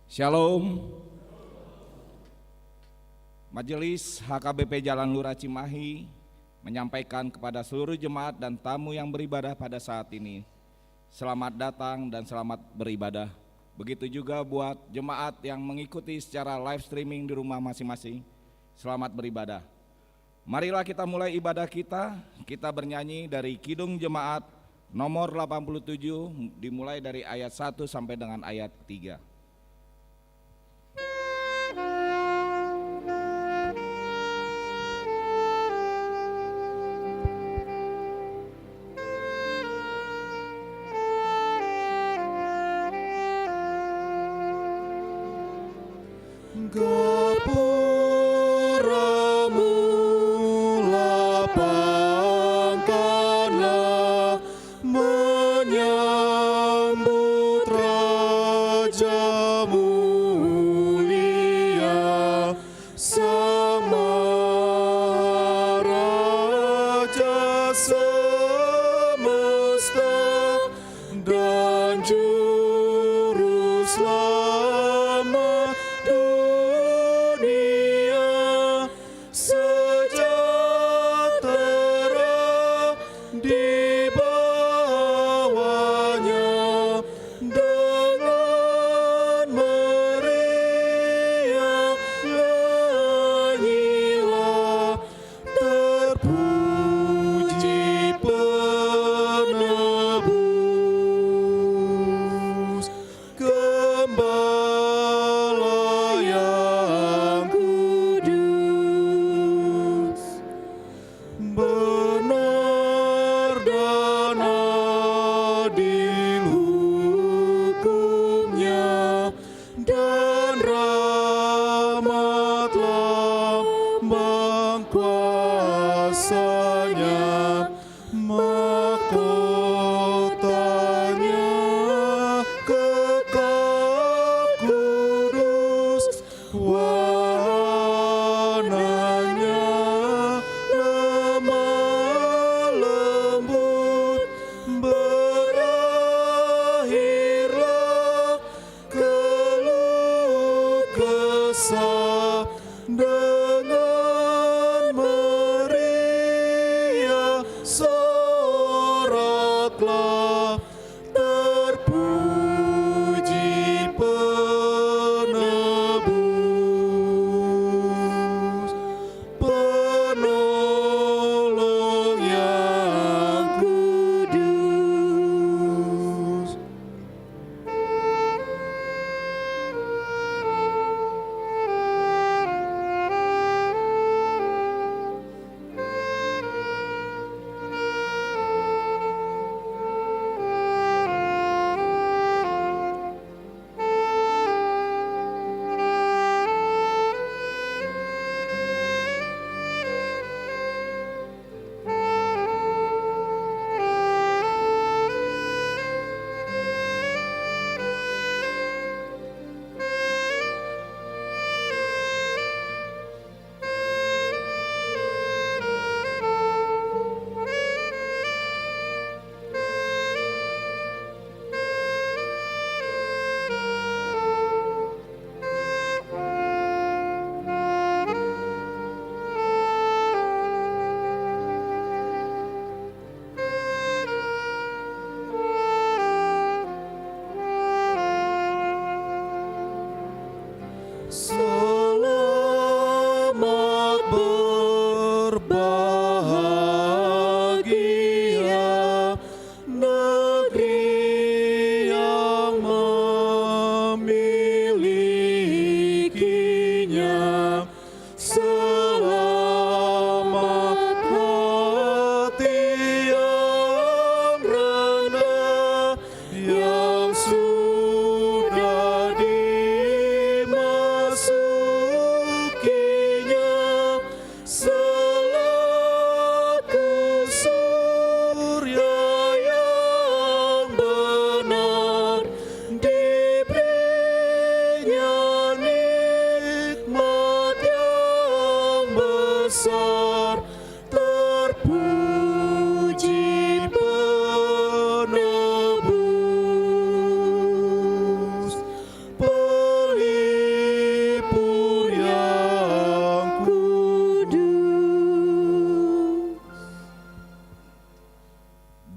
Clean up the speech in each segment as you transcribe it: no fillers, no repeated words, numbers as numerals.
Shalom. Majelis HKBP Jalan Lurah Cimahi menyampaikan kepada seluruh jemaat dan tamu yang beribadah pada saat ini, selamat datang dan selamat beribadah. Begitu juga buat jemaat yang mengikuti secara live streaming di rumah masing-masing, selamat beribadah. Marilah kita mulai ibadah kita bernyanyi dari Kidung Jemaat nomor 87 dimulai dari ayat 1 sampai dengan ayat 3.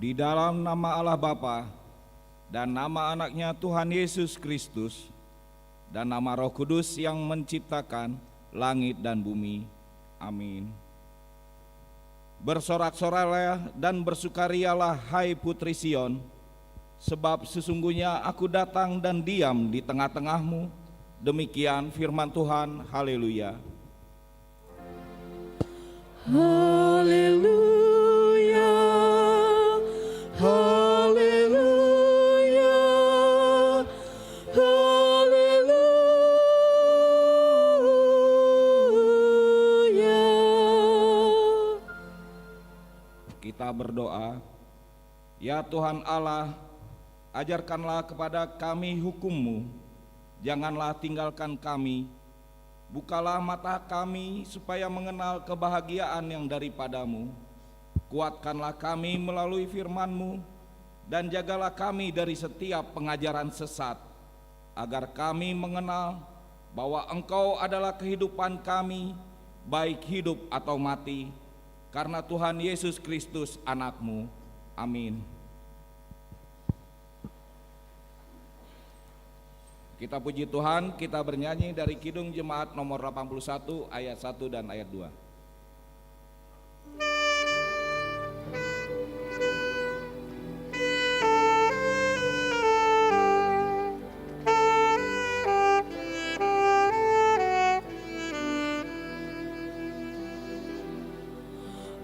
Di dalam nama Allah Bapa dan nama anaknya Tuhan Yesus Kristus dan nama Roh Kudus yang menciptakan langit dan bumi. Amin. Bersorak-sorai dan bersukarialah hai putri Sion, sebab sesungguhnya aku datang dan diam di tengah-tengahmu. Demikian firman Tuhan. Haleluya. Haleluya, haleluya, haleluya. Kita berdoa. Ya Tuhan Allah, ajarkanlah kepada kami hukum-Mu, janganlah tinggalkan kami. Bukalah mata kami supaya mengenal kebahagiaan yang daripada-Mu. Kuatkanlah kami melalui firman-Mu, dan jagalah kami dari setiap pengajaran sesat, agar kami mengenal bahwa Engkau adalah kehidupan kami, baik hidup atau mati, karena Tuhan Yesus Kristus anak-Mu. Amin. Kita puji Tuhan, kita bernyanyi dari Kidung Jemaat nomor 81 ayat 1 dan ayat 2.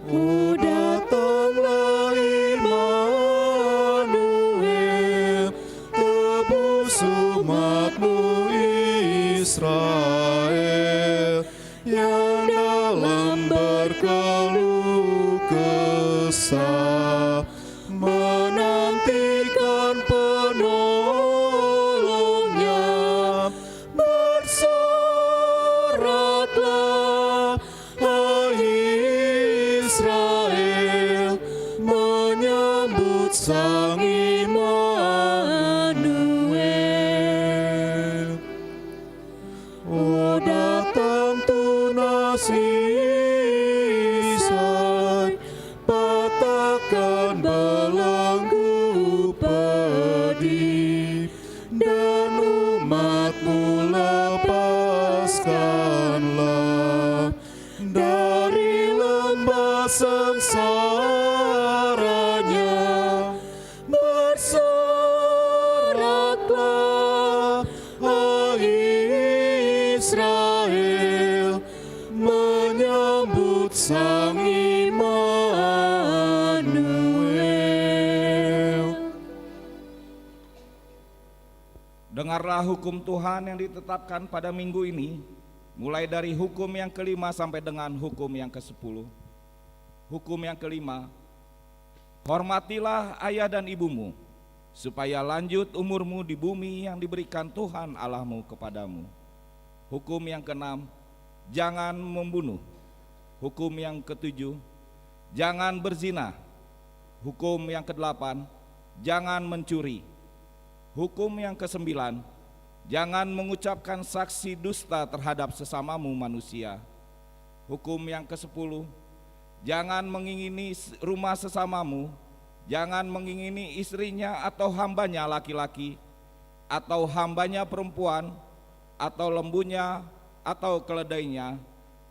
Oh, datanglah Immanuel, tebus umat-Mu Israel, yang dalam berkeluh kesah menantikan penolongnya. Bersoraklah hai Israel, menyambut Sang Immanuel. Oh, datang tunas Isai, patahkan belenggu pedih, dan umat-Mu lepaskanlah dari lembah sengsaranya. Bersoraklah hai Israel, menyambut Sang Immanuel. Dengarlah hukum Tuhan yang ditetapkan pada minggu ini, mulai dari hukum yang kelima sampai dengan hukum yang ke-10. Hukum yang kelima, hormatilah ayah dan ibumu, supaya lanjut umurmu di bumi yang diberikan Tuhan Allahmu kepadamu. Hukum yang keenam, jangan membunuh. Hukum yang ketujuh, jangan berzina. Hukum yang kedelapan, jangan mencuri. Hukum yang kesembilan, jangan mengucapkan saksi dusta terhadap sesamamu manusia. Hukum yang ke-10, jangan mengingini rumah sesamamu, jangan mengingini istrinya atau hambanya laki-laki, atau hambanya perempuan, atau lembunya, atau keledainya,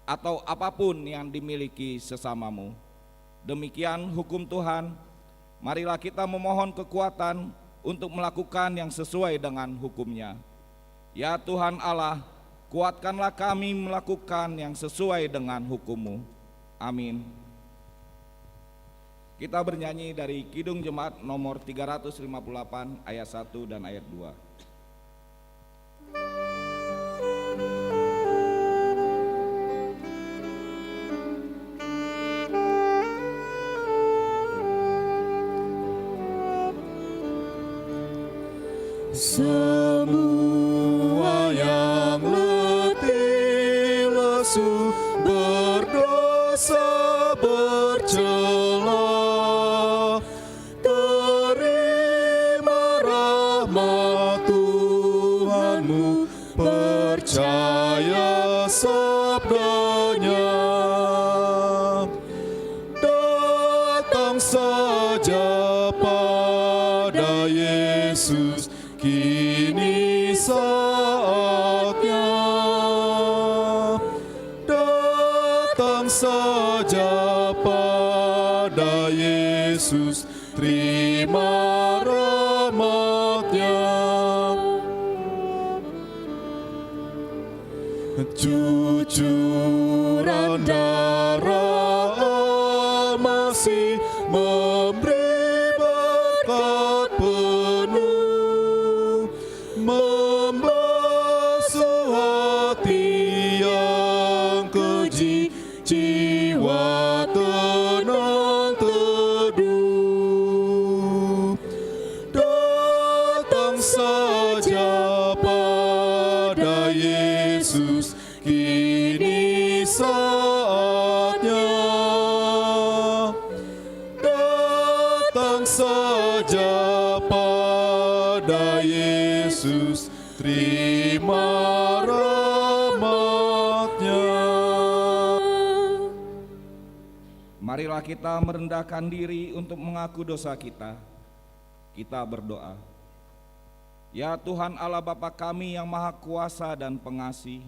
atau apapun yang dimiliki sesamamu. Demikian hukum Tuhan. Marilah kita memohon kekuatan untuk melakukan yang sesuai dengan hukum-Nya. Ya Tuhan Allah, kuatkanlah kami melakukan yang sesuai dengan hukum-Mu. Amin. Kita bernyanyi dari Kidung Jemaat nomor 358 ayat 1 dan ayat 2. Semua yang letih lesu, berdosa bercela, terima rahmat Tuhanmu, percaya sabdanya. Datang Datang saja pada Yesus, kini saatnya. Datang saja pada Yesus, terima rahmat-Nya. Cucuran darah Al-Masih memberi berkat penuh, membasuh hati yang keji, jiwa tenang teduh. Datang saja pada Yesus, kini saatnya. Datang saja pada Yesus, terima rahmat-Nya. Marilah kita merendahkan diri untuk mengaku dosa kita. Kita berdoa. Ya Tuhan Allah Bapa kami yang Maha Kuasa dan Pengasih,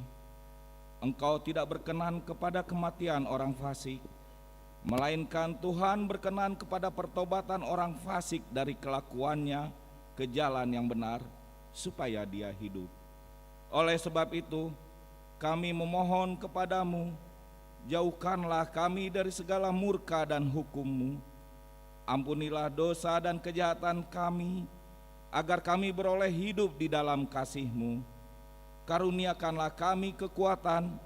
Engkau tidak berkenan kepada kematian orang fasik, melainkan Tuhan berkenan kepada pertobatan orang fasik dari kelakuannya ke jalan yang benar, supaya dia hidup. Oleh sebab itu, kami memohon kepadamu, jauhkanlah kami dari segala murka dan hukum-Mu. Ampunilah dosa dan kejahatan kami, agar kami beroleh hidup di dalam kasih-Mu. Karuniakanlah kami kekuatan,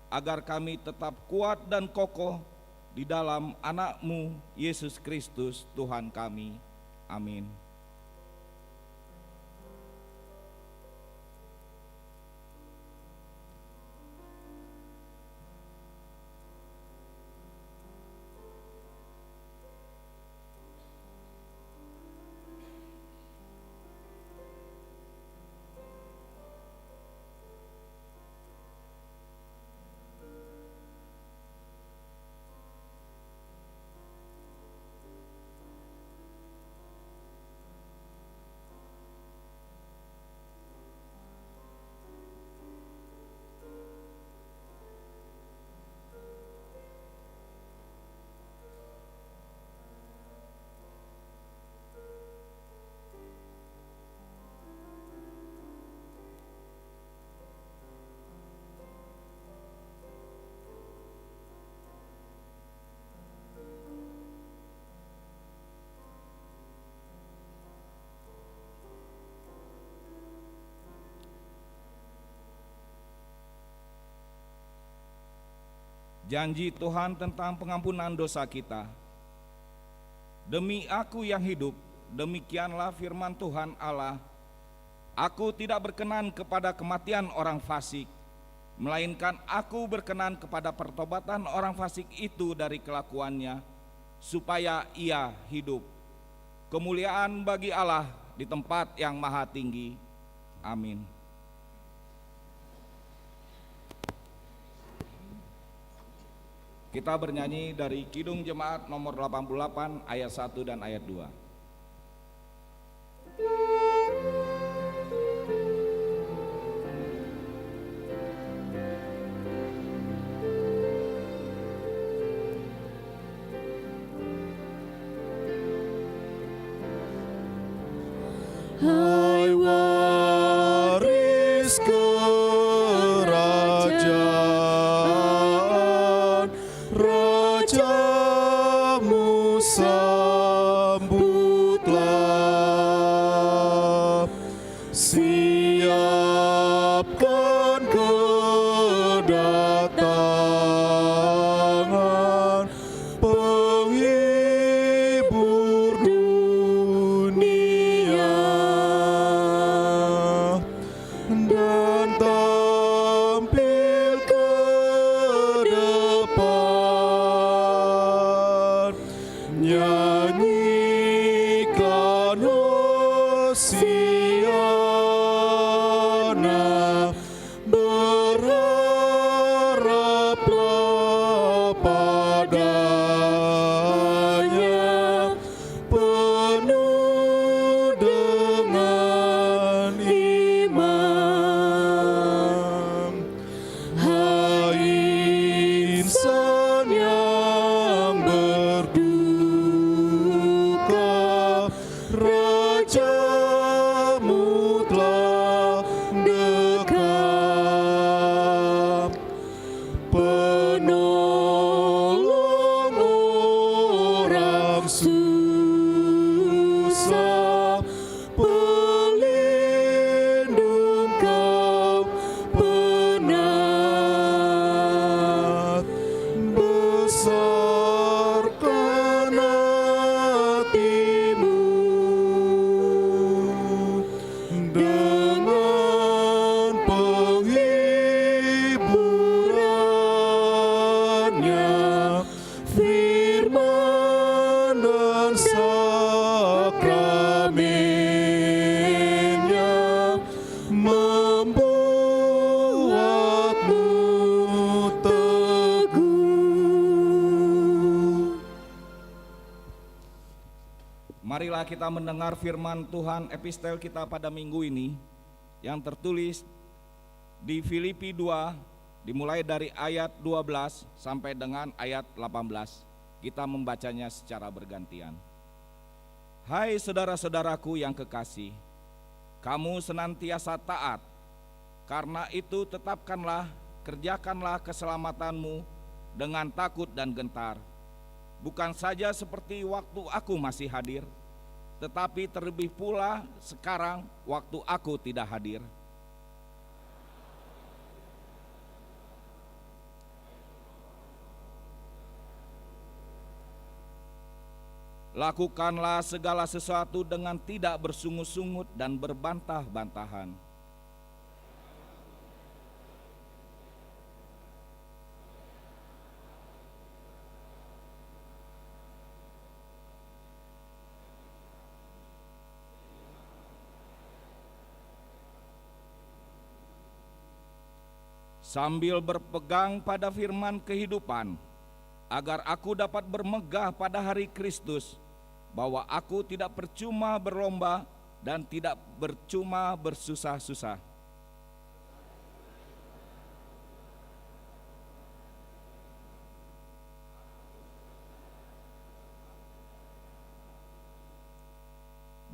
agar kami tetap kuat dan kokoh di dalam anak-Mu, Yesus Kristus Tuhan kami. Amin. Janji Tuhan tentang pengampunan dosa kita. Demi Aku yang hidup, demikianlah firman Tuhan Allah, Aku tidak berkenan kepada kematian orang fasik, melainkan Aku berkenan kepada pertobatan orang fasik itu dari kelakuannya, supaya ia hidup. Kemuliaan bagi Allah di tempat yang maha tinggi. Amin. Kita bernyanyi dari Kidung Jemaat nomor 88 ayat 1 dan ayat 2. Hai waris kerajaan, Rajamu sambutlah. Siapkan kedatangan penghibur dunia, dan tampil ke depan. Nyanyikan Hosiana, berharaplah padanya. susah, pelindung kau penat, besarkan hatimu dengan penghiburannya, firman dan sakramennya membuatmu teguh. Marilah kita mendengar firman Tuhan epistel kita pada minggu ini yang tertulis di Filipi 2 dimulai dari ayat 12 sampai dengan ayat 18. Kita membacanya secara bergantian. Hai saudara-saudaraku yang kekasih, kamu senantiasa taat. Karena itu tetapkanlah, kerjakanlah keselamatanmu dengan takut dan gentar. Bukan saja seperti waktu aku masih hadir, tetapi terlebih pula sekarang waktu aku tidak hadir. Lakukanlah segala sesuatu dengan tidak bersungut-sungut dan berbantah-bantahan. Sambil berpegang pada firman kehidupan, agar aku dapat bermegah pada hari Kristus, bahwa aku tidak percuma berlomba dan tidak percuma bersusah-susah.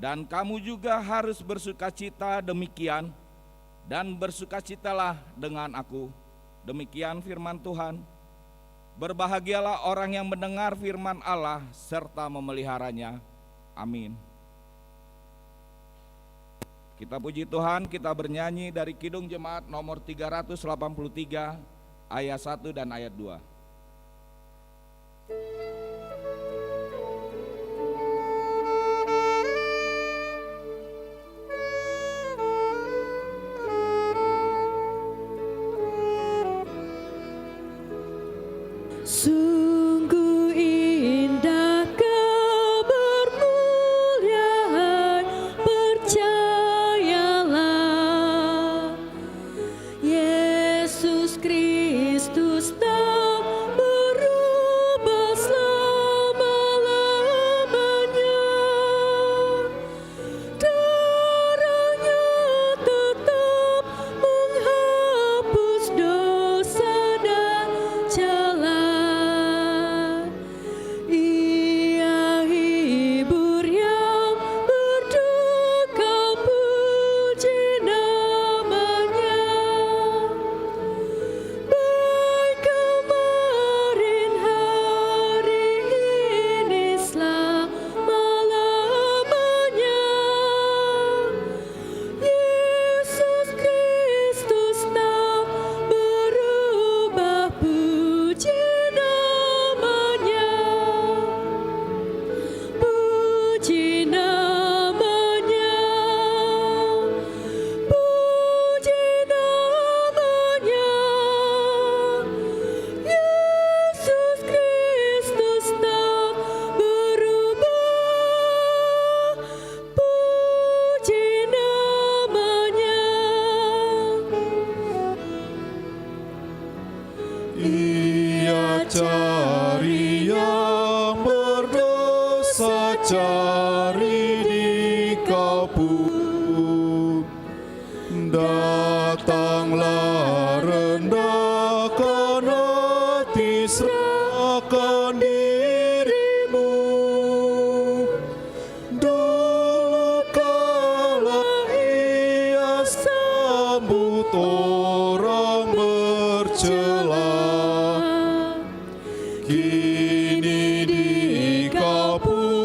Dan kamu juga harus bersukacita demikian, dan bersukacitalah dengan aku. Demikian firman Tuhan. Berbahagialah orang yang mendengar firman Allah serta memeliharanya. Amin. Kita puji Tuhan, kita bernyanyi dari Kidung Jemaat nomor 383 ayat 1 dan ayat 2. Sungguh indah kebermuliaan, percayalah, Yesus Kristus tak berubah selama-lamanya. Darahnya tetap menghapus dosa dan celah. Ia hibur yang berduka, puji namanya. Baik kemarin, hari ini, selama-lamanya. Yesus Kristus tak berubah, puji namanya. Puji namanya, puji namanya. Yesus Kristus tak berubah, puji namanya. Ia cari yang berdosa, cari di kapur. Datanglah, rendahkan hati, serahkan dirimu. Dulu kala ia sambut orang bercela, kini di kapur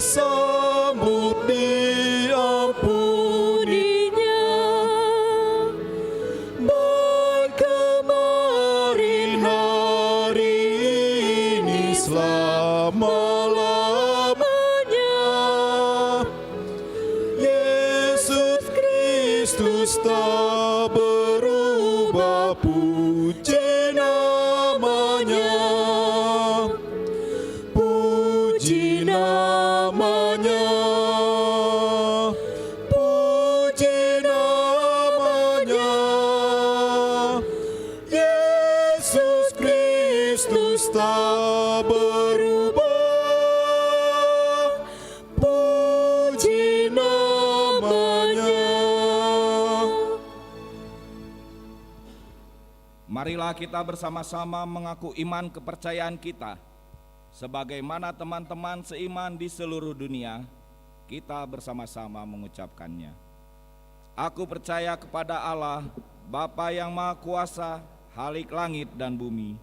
disambut diampuninya. Baik kemarin hari ini selama-lamanya. Yesus Kristus tak berubah, puji namanya. Puji namanya. Puji namanya. Yesus Kristus tak berubah, puji namanya. Marilah kita bersama-sama mengaku iman kepercayaan kita. Sebagaimana teman-teman seiman di seluruh dunia, kita bersama-sama mengucapkannya. Aku percaya kepada Allah, Bapa yang Maha Kuasa, Khalik langit dan bumi.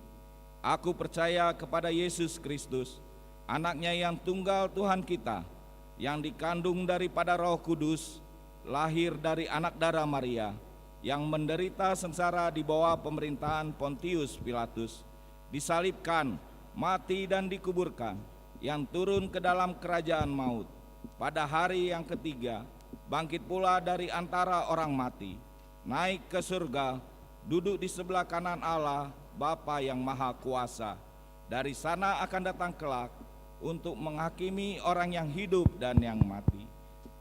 Aku percaya kepada Yesus Kristus, Anaknya yang tunggal Tuhan kita, yang dikandung daripada Roh Kudus, lahir dari anak darah Maria, yang menderita sengsara di bawah pemerintahan Pontius Pilatus, disalibkan, mati dan dikuburkan, yang turun ke dalam kerajaan maut. Pada hari yang ketiga, bangkit pula dari antara orang mati, naik ke surga, duduk di sebelah kanan Allah, Bapa yang Maha Kuasa. Dari sana akan datang kelak untuk menghakimi orang yang hidup dan yang mati.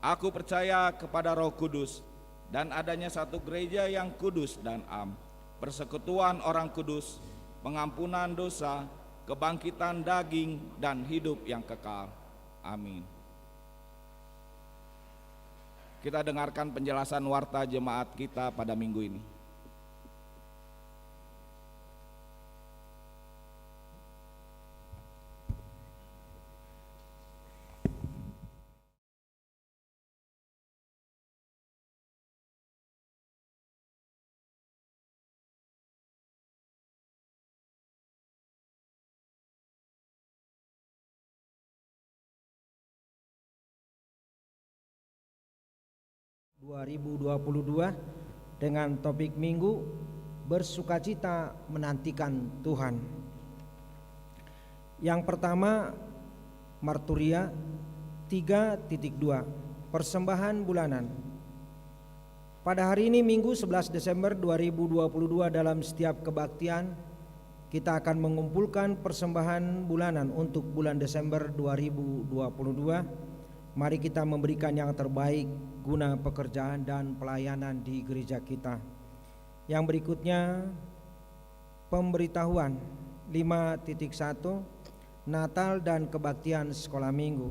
Aku percaya kepada Roh Kudus dan adanya satu gereja yang kudus dan am, persekutuan orang kudus, pengampunan dosa, kebangkitan daging dan hidup yang kekal. Amin. Kita dengarkan penjelasan warta jemaat kita pada minggu ini. dengan topik minggu bersukacita menantikan Tuhan. Yang pertama, Marturia 3.2, persembahan bulanan. Pada hari ini Minggu 11 Desember 2022 dalam setiap kebaktian kita akan mengumpulkan persembahan bulanan untuk bulan Desember 2022. Mari kita memberikan yang terbaik guna pekerjaan dan pelayanan di gereja kita. Yang berikutnya, pemberitahuan 5.1, Natal dan kebaktian sekolah minggu.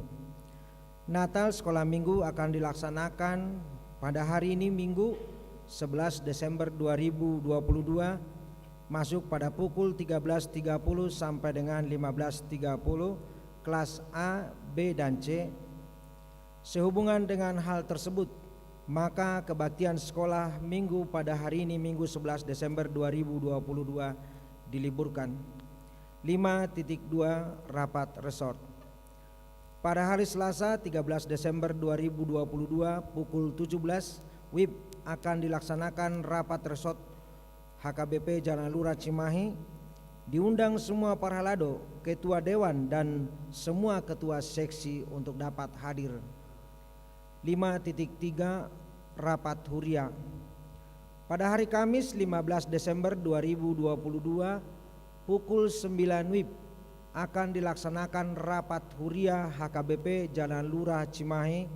Natal sekolah minggu akan dilaksanakan pada hari ini Minggu 11 Desember 2022 masuk pada pukul 13.30 sampai dengan 15.30 kelas A, B, dan C. Sehubungan dengan hal tersebut, maka kebaktian sekolah minggu pada hari ini Minggu 11 Desember 2022 diliburkan. 5.2, rapat resort. Pada hari Selasa 13 Desember 2022 pukul 17 WIB akan dilaksanakan rapat resort HKBP Jalan Lurah Cimahi. Diundang semua para halado, ketua dewan dan semua ketua seksi untuk dapat hadir. 5.3, rapat huria. Pada hari Kamis 15 Desember 2022 pukul 9 WIB akan dilaksanakan rapat huria HKBP Jalan Lurah Cimahi.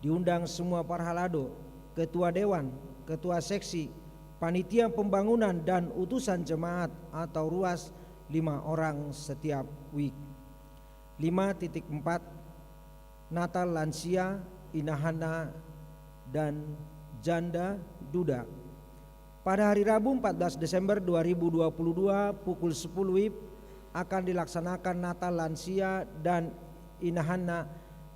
Diundang semua para halado, ketua dewan, ketua seksi, panitia pembangunan dan utusan jemaat atau ruas 5 orang setiap week. 5.4, Natal lansia, inahana dan janda duda. Pada hari Rabu 14 Desember 2022 pukul 10 WIB akan dilaksanakan Natal lansia dan inahana,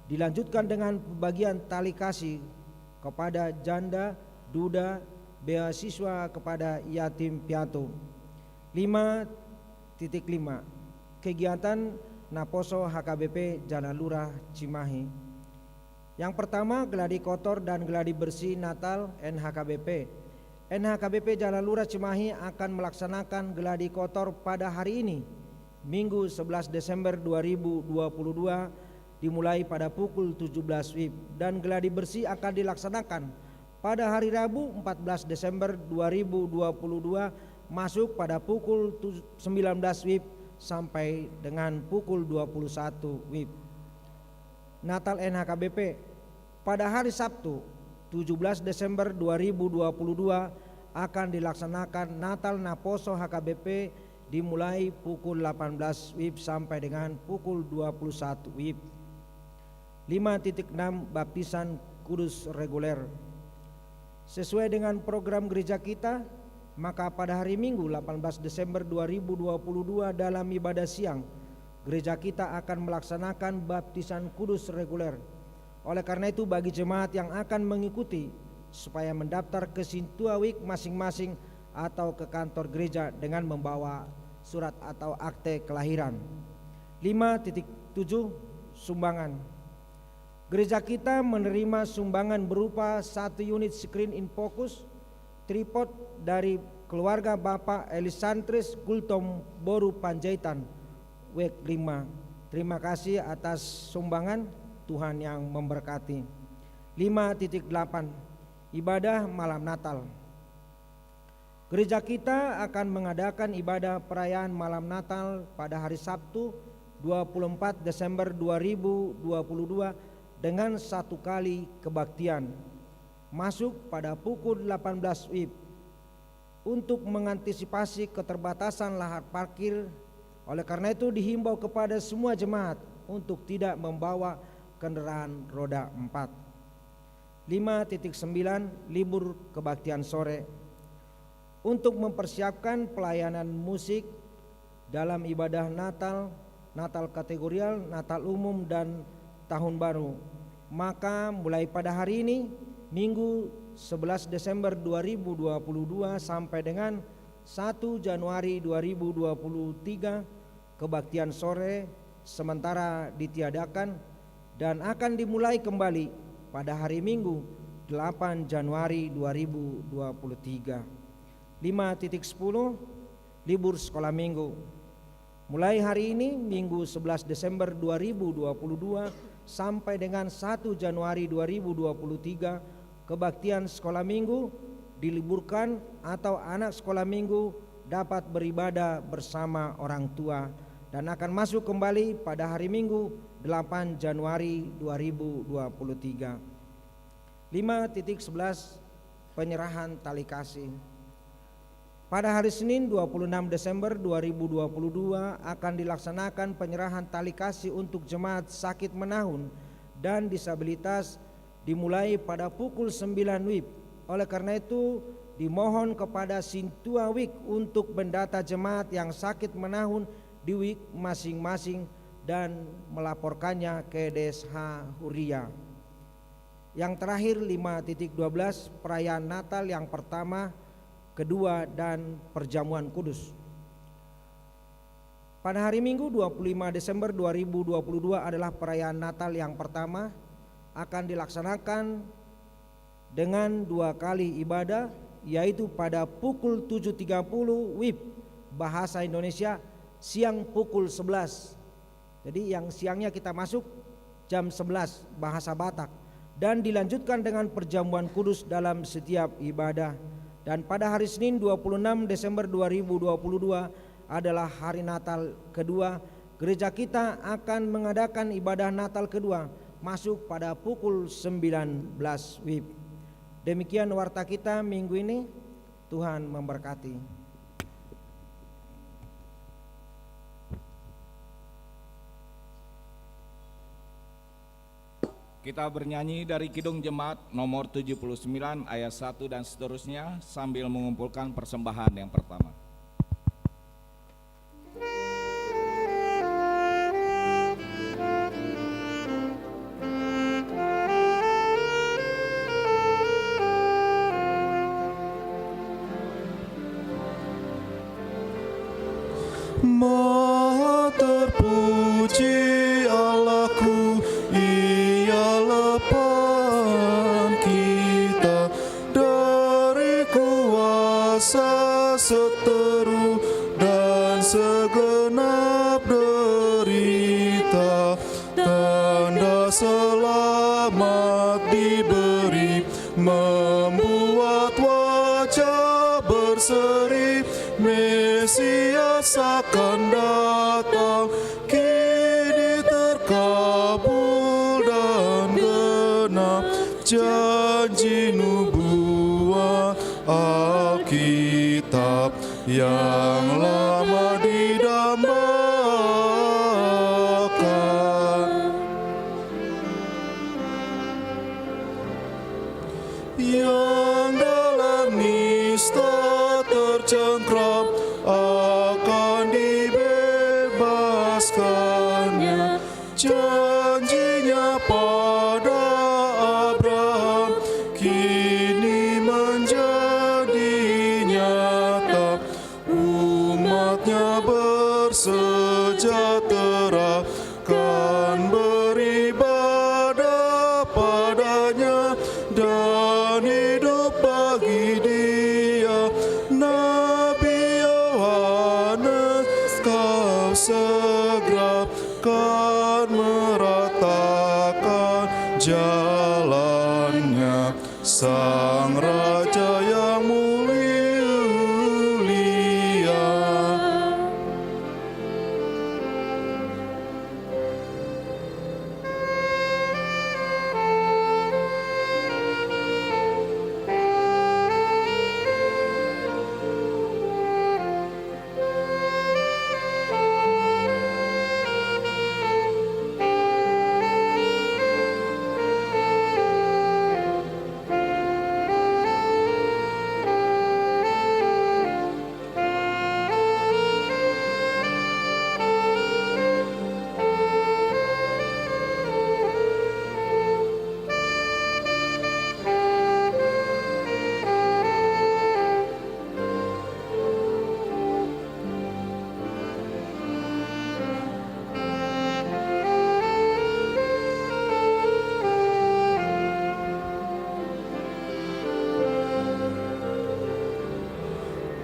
dilanjutkan dengan pembagian tali kasih kepada janda duda, beasiswa kepada yatim piatu. 5.5, kegiatan Naposo HKBP Jalan Lurah Cimahi. Yang pertama, gladi kotor dan gladi bersih Natal NHKBP. NHKBP Jalan Lurah Cimahi akan melaksanakan gladi kotor pada hari ini, Minggu 11 Desember 2022, dimulai pada pukul 17 WIB, dan gladi bersih akan dilaksanakan pada hari Rabu 14 Desember 2022 masuk pada pukul 19 WIB sampai dengan pukul 21 WIB. Natal NHKBP pada hari Sabtu 17 Desember 2022 akan dilaksanakan Natal Naposo HKBP dimulai pukul 18 WIB sampai dengan pukul 21 WIB. 5.6 Baptisan Kudus reguler. Sesuai dengan program gereja kita, maka pada hari Minggu 18 Desember 2022 dalam ibadah siang, gereja kita akan melaksanakan baptisan kudus reguler. Oleh karena itu, bagi jemaat yang akan mengikuti, supaya mendaftar ke Sintua Week masing-masing atau ke kantor gereja dengan membawa surat atau akte kelahiran. 5.7 Sumbangan. Gereja kita menerima sumbangan berupa 1 unit screen in focus, tripod dari keluarga Bapak Elisantris Gultom Boru Panjaitan, WEK 5. Terima kasih atas sumbangan, Tuhan yang memberkati. 5.8 Ibadah malam Natal. Gereja kita akan mengadakan ibadah perayaan malam Natal pada hari Sabtu 24 Desember 2022 dengan 1 kali kebaktian masuk pada pukul 18 WIB. Untuk mengantisipasi keterbatasan lahan parkir, oleh karena itu dihimbau kepada semua jemaat untuk tidak membawa kendaraan roda 4. 5.9 Libur kebaktian sore. Untuk mempersiapkan pelayanan musik dalam ibadah Natal, Natal kategorial, Natal umum, dan Tahun Baru, maka mulai pada hari ini Minggu 11 Desember 2022 sampai dengan 1 Januari 2023 kebaktian sore sementara ditiadakan dan akan dimulai kembali pada hari Minggu 8 Januari 2023. 5.10 Libur sekolah minggu. Mulai hari ini Minggu 11 Desember 2022 sampai dengan 1 Januari 2023 kebaktian sekolah minggu diliburkan atau anak sekolah minggu dapat beribadah bersama orang tua dan akan masuk kembali pada hari Minggu 8 Januari 2023. 5.11 Penyerahan tali kasih. Pada hari Senin 26 Desember 2022 akan dilaksanakan penyerahan tali kasih untuk jemaat sakit menahun dan disabilitas dimulai pada pukul 9 WIB. Oleh karena itu dimohon kepada Sintua Week untuk mendata jemaat yang sakit menahun di week masing-masing dan melaporkannya ke DSH Huria. Yang terakhir 5.12 perayaan Natal yang pertama, kedua, dan perjamuan kudus. Pada hari Minggu 25 Desember 2022 adalah perayaan Natal yang pertama, akan dilaksanakan dengan 2 kali ibadah, yaitu pada pukul 7.30 WIB bahasa Indonesia, siang pukul 11. Jadi yang siangnya kita masuk jam 11 bahasa Batak, dan dilanjutkan dengan perjamuan kudus dalam setiap ibadah. Dan pada hari Senin 26 Desember 2022 adalah hari Natal kedua. Gereja kita akan mengadakan ibadah Natal kedua masuk pada pukul 19 WIB. Demikian warta kita minggu ini. Tuhan memberkati. Kita bernyanyi dari Kidung Jemaat nomor 79 ayat 1 dan seterusnya sambil mengumpulkan persembahan yang pertama. Maha terpuji selamat diberi, membuat wajah berseri. Mesias akan datang, kini terkabul dan genap janji nubuat Alkitab yang lama didambakan, yang dalam nista tercengkram akan dibebaskannya. Janjinya pada Abraham kini menjadi nyata, umatnya bersejahtera kan beribadah padanya dan hidup bagi Dia. Nabi Yohanes, kau segera kan meratakan jalannya, Sang Raja yang mulia.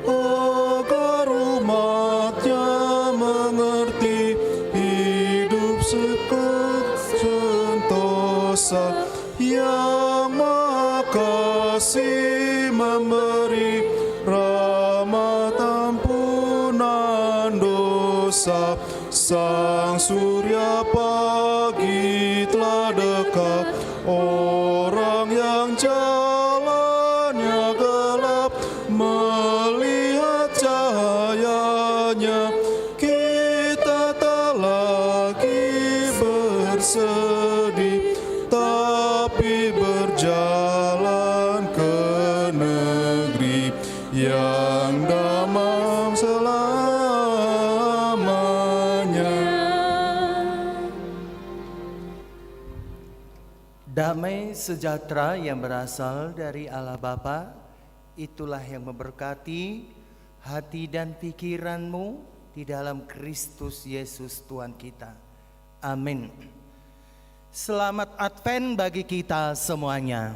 Agar umatnya mengerti hidup sentosa, yang Maha Kasih memberi rahmat ampunan dosa. Sang surya pagi telah dekat, orang yang jalannya gelap melihat cahayanya. Kita tak lagi bersedih, tapi berjalan ke negeri yang damai selamanya. Damai sejahtera yang berasal dari Allah Bapa, itulah yang memberkati hati dan pikiranmu di dalam Kristus Yesus Tuhan kita. Amin. Selamat Advent bagi kita semuanya.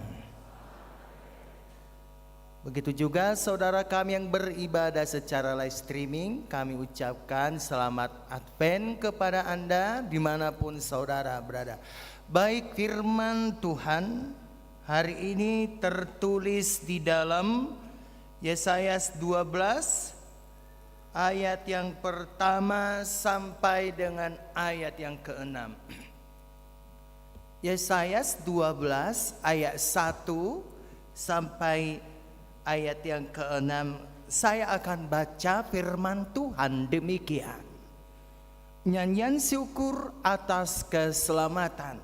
Begitu juga saudara kami yang beribadah secara live streaming, kami ucapkan selamat Advent kepada Anda dimanapun saudara berada. Baik, firman Tuhan hari ini tertulis di dalam Yesaya 12 ayat yang pertama sampai dengan ayat yang ke-6. Yesaya 12 ayat 1 sampai ayat yang ke-6. Saya akan baca firman Tuhan demikian. Nyanyian syukur atas keselamatan.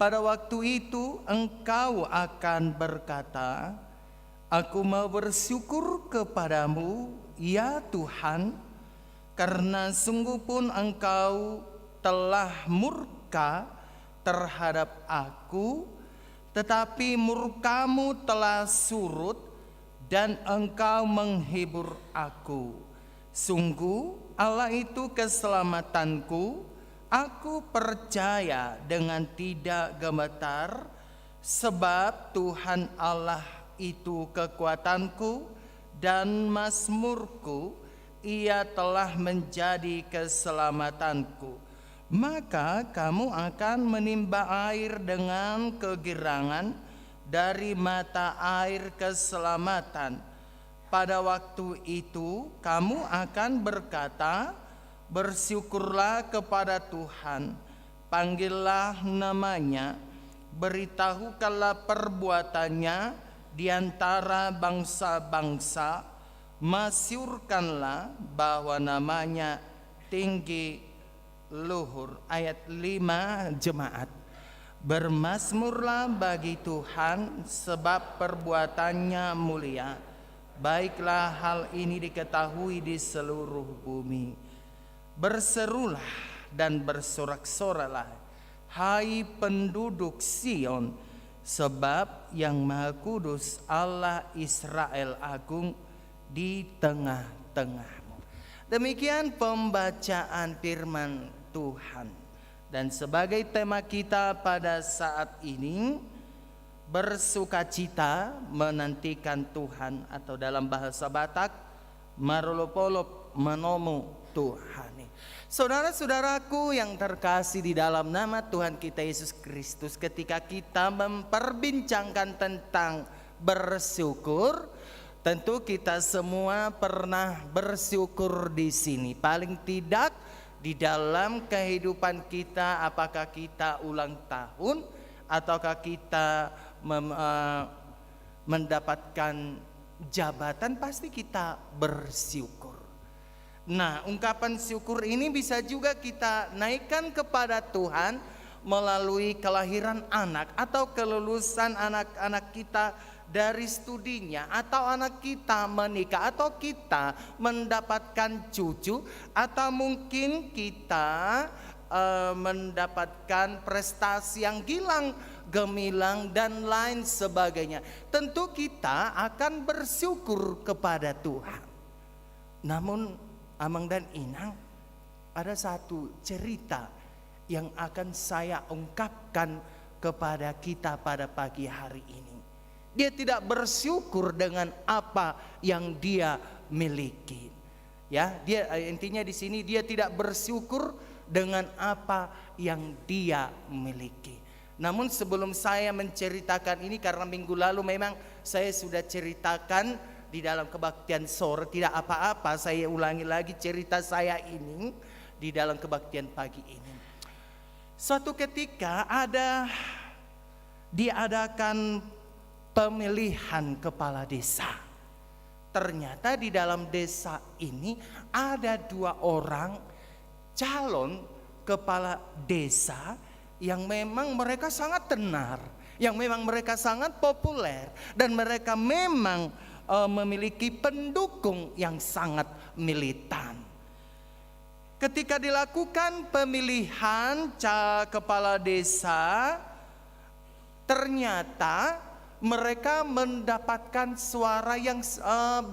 Pada waktu itu engkau akan berkata, aku mau bersyukur kepadamu, ya Tuhan, karena sungguh pun engkau telah murka terhadap aku, tetapi murkamu telah surut dan engkau menghibur aku. Sungguh Allah itu keselamatanku. Aku percaya dengan tidak gemetar, sebab Tuhan Allah itu kekuatanku dan mazmurku. Ia telah menjadi keselamatanku. maka kamu akan menimba air dengan kegirangan dari mata air keselamatan. Pada waktu itu kamu akan berkata, bersyukurlah kepada Tuhan, panggillah namanya, beritahukanlah perbuatannya di antara bangsa-bangsa, masyurkanlah bahwa namanya tinggi luhur. Ayat 5 jemaat. Bermazmurlah bagi Tuhan sebab perbuatannya mulia. Baiklah hal ini diketahui di seluruh bumi. Berserulah dan bersorak-soralah, hai penduduk Sion, sebab yang Maha Kudus Allah Israel agung di tengah-tengahmu. Demikian pembacaan firman Tuhan. Dan sebagai tema kita pada saat ini, bersukacita menantikan Tuhan, atau dalam bahasa Batak, marolopolop menomu Tuhan. Saudara-saudaraku yang terkasih di dalam nama Tuhan kita Yesus Kristus, ketika kita memperbincangkan tentang bersyukur, tentu kita semua pernah bersyukur di sini. Paling tidak di dalam kehidupan kita, apakah kita ulang tahun ataukah kita mendapatkan jabatan, pasti kita bersyukur. Nah, ungkapan syukur ini bisa juga kita naikkan kepada Tuhan melalui kelahiran anak atau kelulusan anak-anak kita dari studinya, atau anak kita menikah, atau kita mendapatkan cucu, atau mungkin kita mendapatkan prestasi yang gilang gemilang dan lain sebagainya. Tentu kita akan bersyukur kepada Tuhan. Namun Amang dan Inang, ada satu cerita yang akan saya ungkapkan kepada kita pada pagi hari ini. Dia tidak bersyukur dengan apa yang dia miliki. Ya, dia intinya di sini dia tidak bersyukur dengan apa yang dia miliki. Namun sebelum saya menceritakan ini, karena minggu lalu memang saya sudah ceritakan di dalam kebaktian sore, tidak apa-apa saya ulangi lagi cerita saya ini di dalam kebaktian pagi ini. Suatu ketika diadakan pemilihan kepala desa. Ternyata di dalam desa ini ada 2 orang calon kepala desa yang memang mereka sangat tenar, yang memang mereka sangat populer, dan mereka memang memiliki pendukung yang sangat militan. Ketika dilakukan pemilihan kepala desa, ternyata mereka mendapatkan suara yang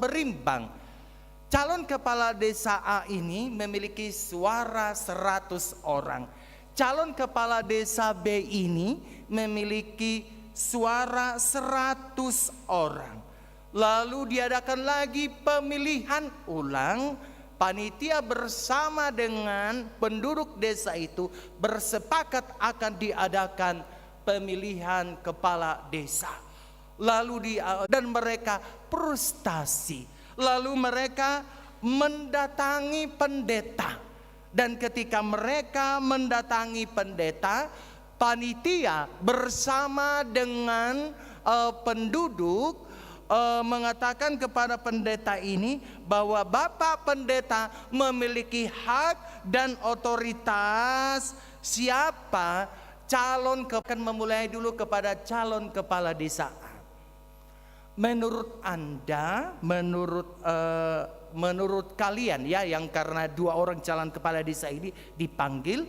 berimbang. Calon kepala desa A ini memiliki suara 100 orang. Calon kepala desa B ini memiliki suara 100 orang. Lalu diadakan lagi pemilihan ulang. Panitia bersama dengan penduduk desa itu bersepakat akan diadakan pemilihan kepala desa. Lalu dan mereka frustasi. Lalu mereka mendatangi pendeta. Dan ketika mereka mendatangi pendeta, panitia bersama dengan penduduk mengatakan kepada pendeta ini bahwa Bapak pendeta memiliki hak dan otoritas siapa calon. Akan memulai dulu kepada calon kepala desa. Menurut Anda, menurut kalian ya, yang karena 2 orang calon kepala desa ini dipanggil,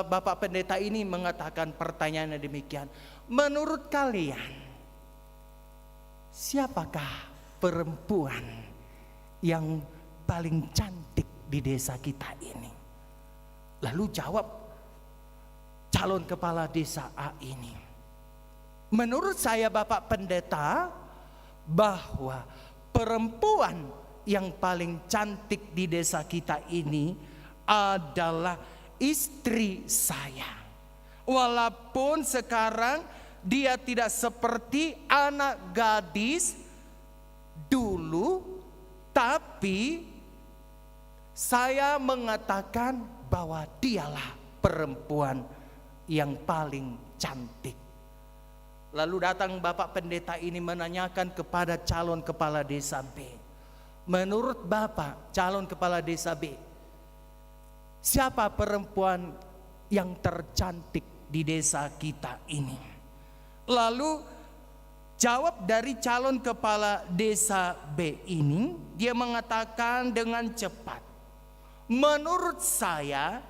Bapak pendeta ini mengatakan pertanyaannya demikian. Menurut kalian, siapakah perempuan yang paling cantik di desa kita ini? Lalu jawab calon kepala desa A ini, menurut saya Bapak pendeta, bahwa perempuan yang paling cantik di desa kita ini adalah istri saya. Walaupun sekarang dia tidak seperti anak gadis dulu, tapi saya mengatakan bahwa dialah perempuan yang paling cantik. Lalu datang Bapak Pendeta ini menanyakan kepada calon kepala desa B, menurut Bapak calon kepala desa B, siapa perempuan yang tercantik di desa kita ini? Lalu jawab dari calon kepala desa B ini, dia mengatakan dengan cepat, menurut saya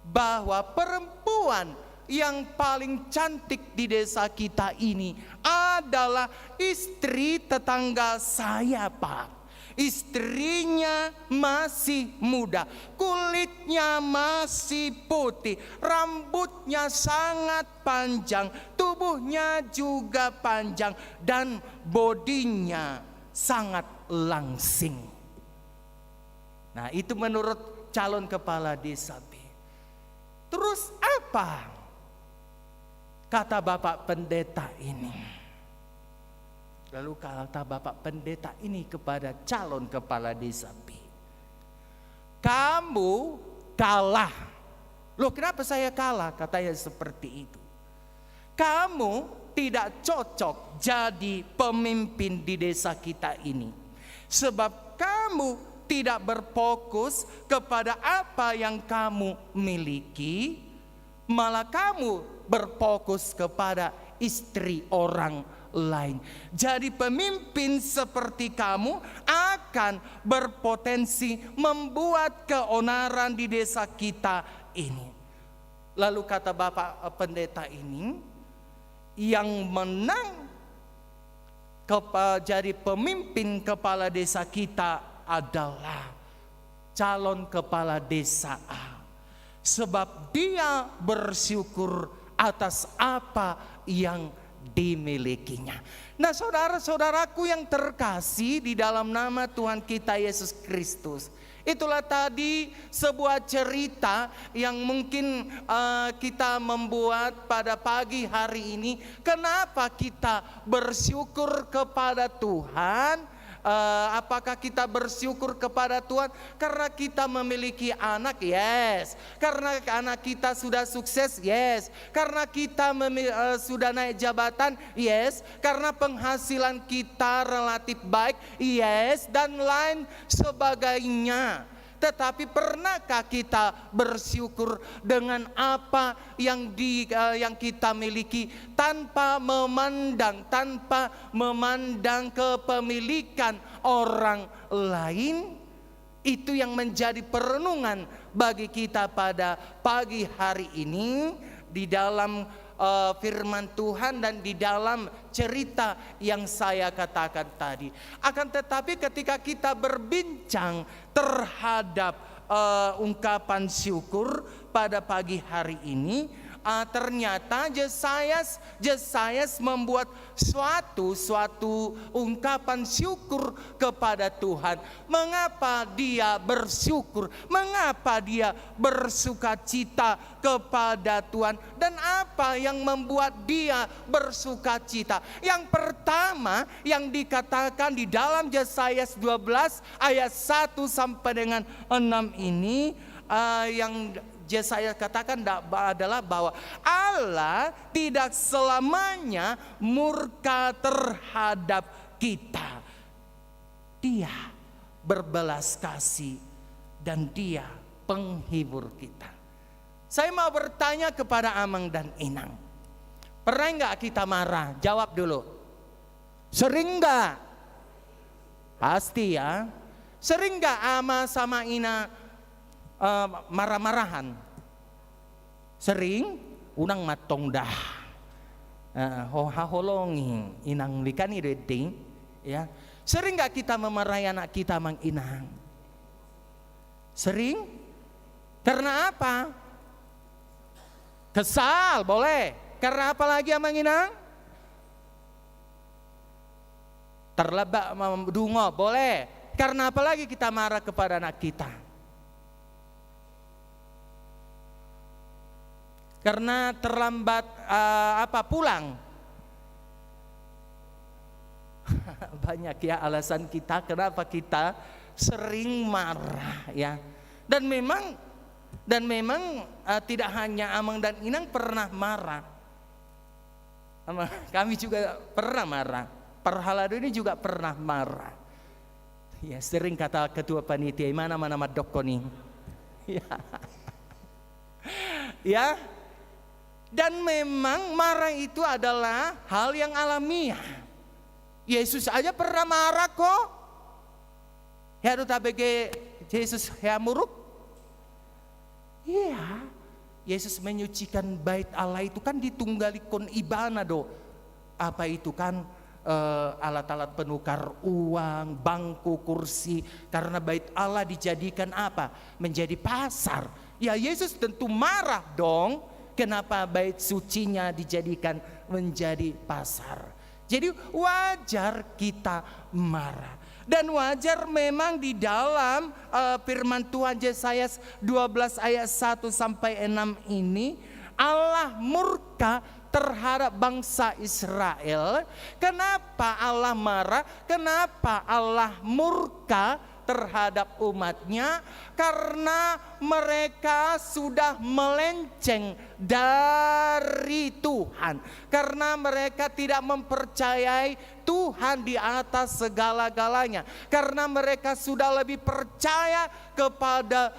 bahwa perempuan yang paling cantik di desa kita ini adalah istri tetangga saya, Pak. Istrinya masih muda, kulitnya masih putih, rambutnya sangat panjang, tubuhnya juga panjang, dan bodinya sangat langsing. Nah, itu menurut calon kepala desa B. Terus apa kata Bapak Pendeta ini? Lalu kata Bapak Pendeta ini kepada calon kepala desa B, kamu kalah. Loh, kenapa saya kalah? Katanya seperti itu. Kamu tidak cocok jadi pemimpin di desa kita ini, sebab kamu tidak berfokus kepada apa yang kamu miliki, malah kamu berfokus kepada istri orang lain. Jadi pemimpin seperti kamu akan berpotensi membuat keonaran di desa kita ini. Lalu kata Bapak Pendeta ini, yang menang jadi pemimpin kepala desa kita adalah calon kepala desa A, sebab dia bersyukur atas apa yang dimilikinya. Nah, saudara-saudaraku yang terkasih di dalam nama Tuhan kita Yesus Kristus, itulah tadi sebuah cerita yang mungkin kita membuat pada pagi hari ini. Kenapa kita bersyukur kepada Tuhan? Apakah kita bersyukur kepada Tuhan karena kita memiliki anak? Yes. Karena anak kita sudah sukses? Yes. Karena kita sudah naik jabatan? Yes. Karena penghasilan kita relatif baik? Yes. Dan lain sebagainya. Tetapi pernahkah kita bersyukur dengan apa yang kita miliki tanpa memandang kepemilikan orang lain? Itu yang menjadi perenungan bagi kita pada pagi hari ini di dalam firman Tuhan dan di dalam cerita yang saya katakan tadi. Akan tetapi ketika kita berbincang terhadap ungkapan syukur pada pagi hari ini, ternyata Yesayas membuat suatu ungkapan syukur kepada Tuhan. Mengapa dia bersyukur? Mengapa dia bersukacita kepada Tuhan? Dan apa yang membuat dia bersukacita? Yang pertama yang dikatakan di dalam Yesayas 12 ayat 1 sampai dengan 6 ini, yang Yesaya katakan adalah bahwa Allah tidak selamanya murka terhadap kita. Dia berbelas kasih dan dia penghibur kita. Saya mau bertanya kepada Amang dan Inang, pernah enggak kita marah? Jawab dulu. Sering enggak? Pasti ya. Sering enggak Ama sama Ina marah-marahan? Sering, unang matong dah. Haholongin inang likani reding, ya. Sering gak kita memarahi anak kita, Mang Inang? Sering? Karena apa? Kesal, boleh. Karena apa lagi, Mang Inang? Terlebak dungo, boleh. Karena apa lagi kita marah kepada anak kita? Karena terlambat pulang. Banyak ya alasan kita kenapa kita sering marah ya. Dan memang tidak hanya Amang dan Inang pernah marah. Kami juga pernah marah. Perhalado ini juga pernah marah. Ya, sering kata ketua panitia, mana Doko nih. Ya. Ya. Dan memang marah itu adalah hal yang alamiah. Yesus aja pernah marah kok. Harus tabege Yesus ya muruk. Iya. Yesus menyucikan bait Allah itu kan ditunggalikon ibana do. Apa itu kan alat-alat penukar uang, bangku, kursi. Karena bait Allah dijadikan apa? Menjadi pasar. Ya Yesus tentu marah dong. Kenapa bait sucinya dijadikan menjadi pasar? Jadi wajar kita marah. Dan wajar memang di dalam firman Tuhan Yesaya 12 ayat 1 sampai 6 ini Allah murka terhadap bangsa Israel. Kenapa Allah marah? Kenapa Allah murka terhadap umatnya? Karena mereka sudah melenceng dari Tuhan. Karena mereka tidak mempercayai Tuhan di atas segala-galanya. Karena mereka sudah lebih percaya kepada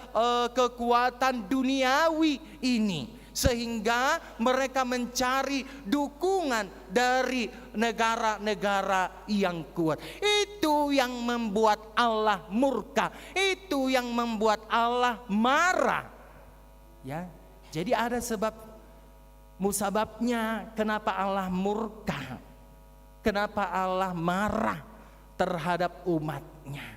kekuatan duniawi ini. Sehingga mereka mencari dukungan dari negara-negara yang kuat. Itu yang membuat Allah murka. Itu yang membuat Allah marah. Ya, jadi ada musababnya kenapa Allah murka. Kenapa Allah marah terhadap umatnya.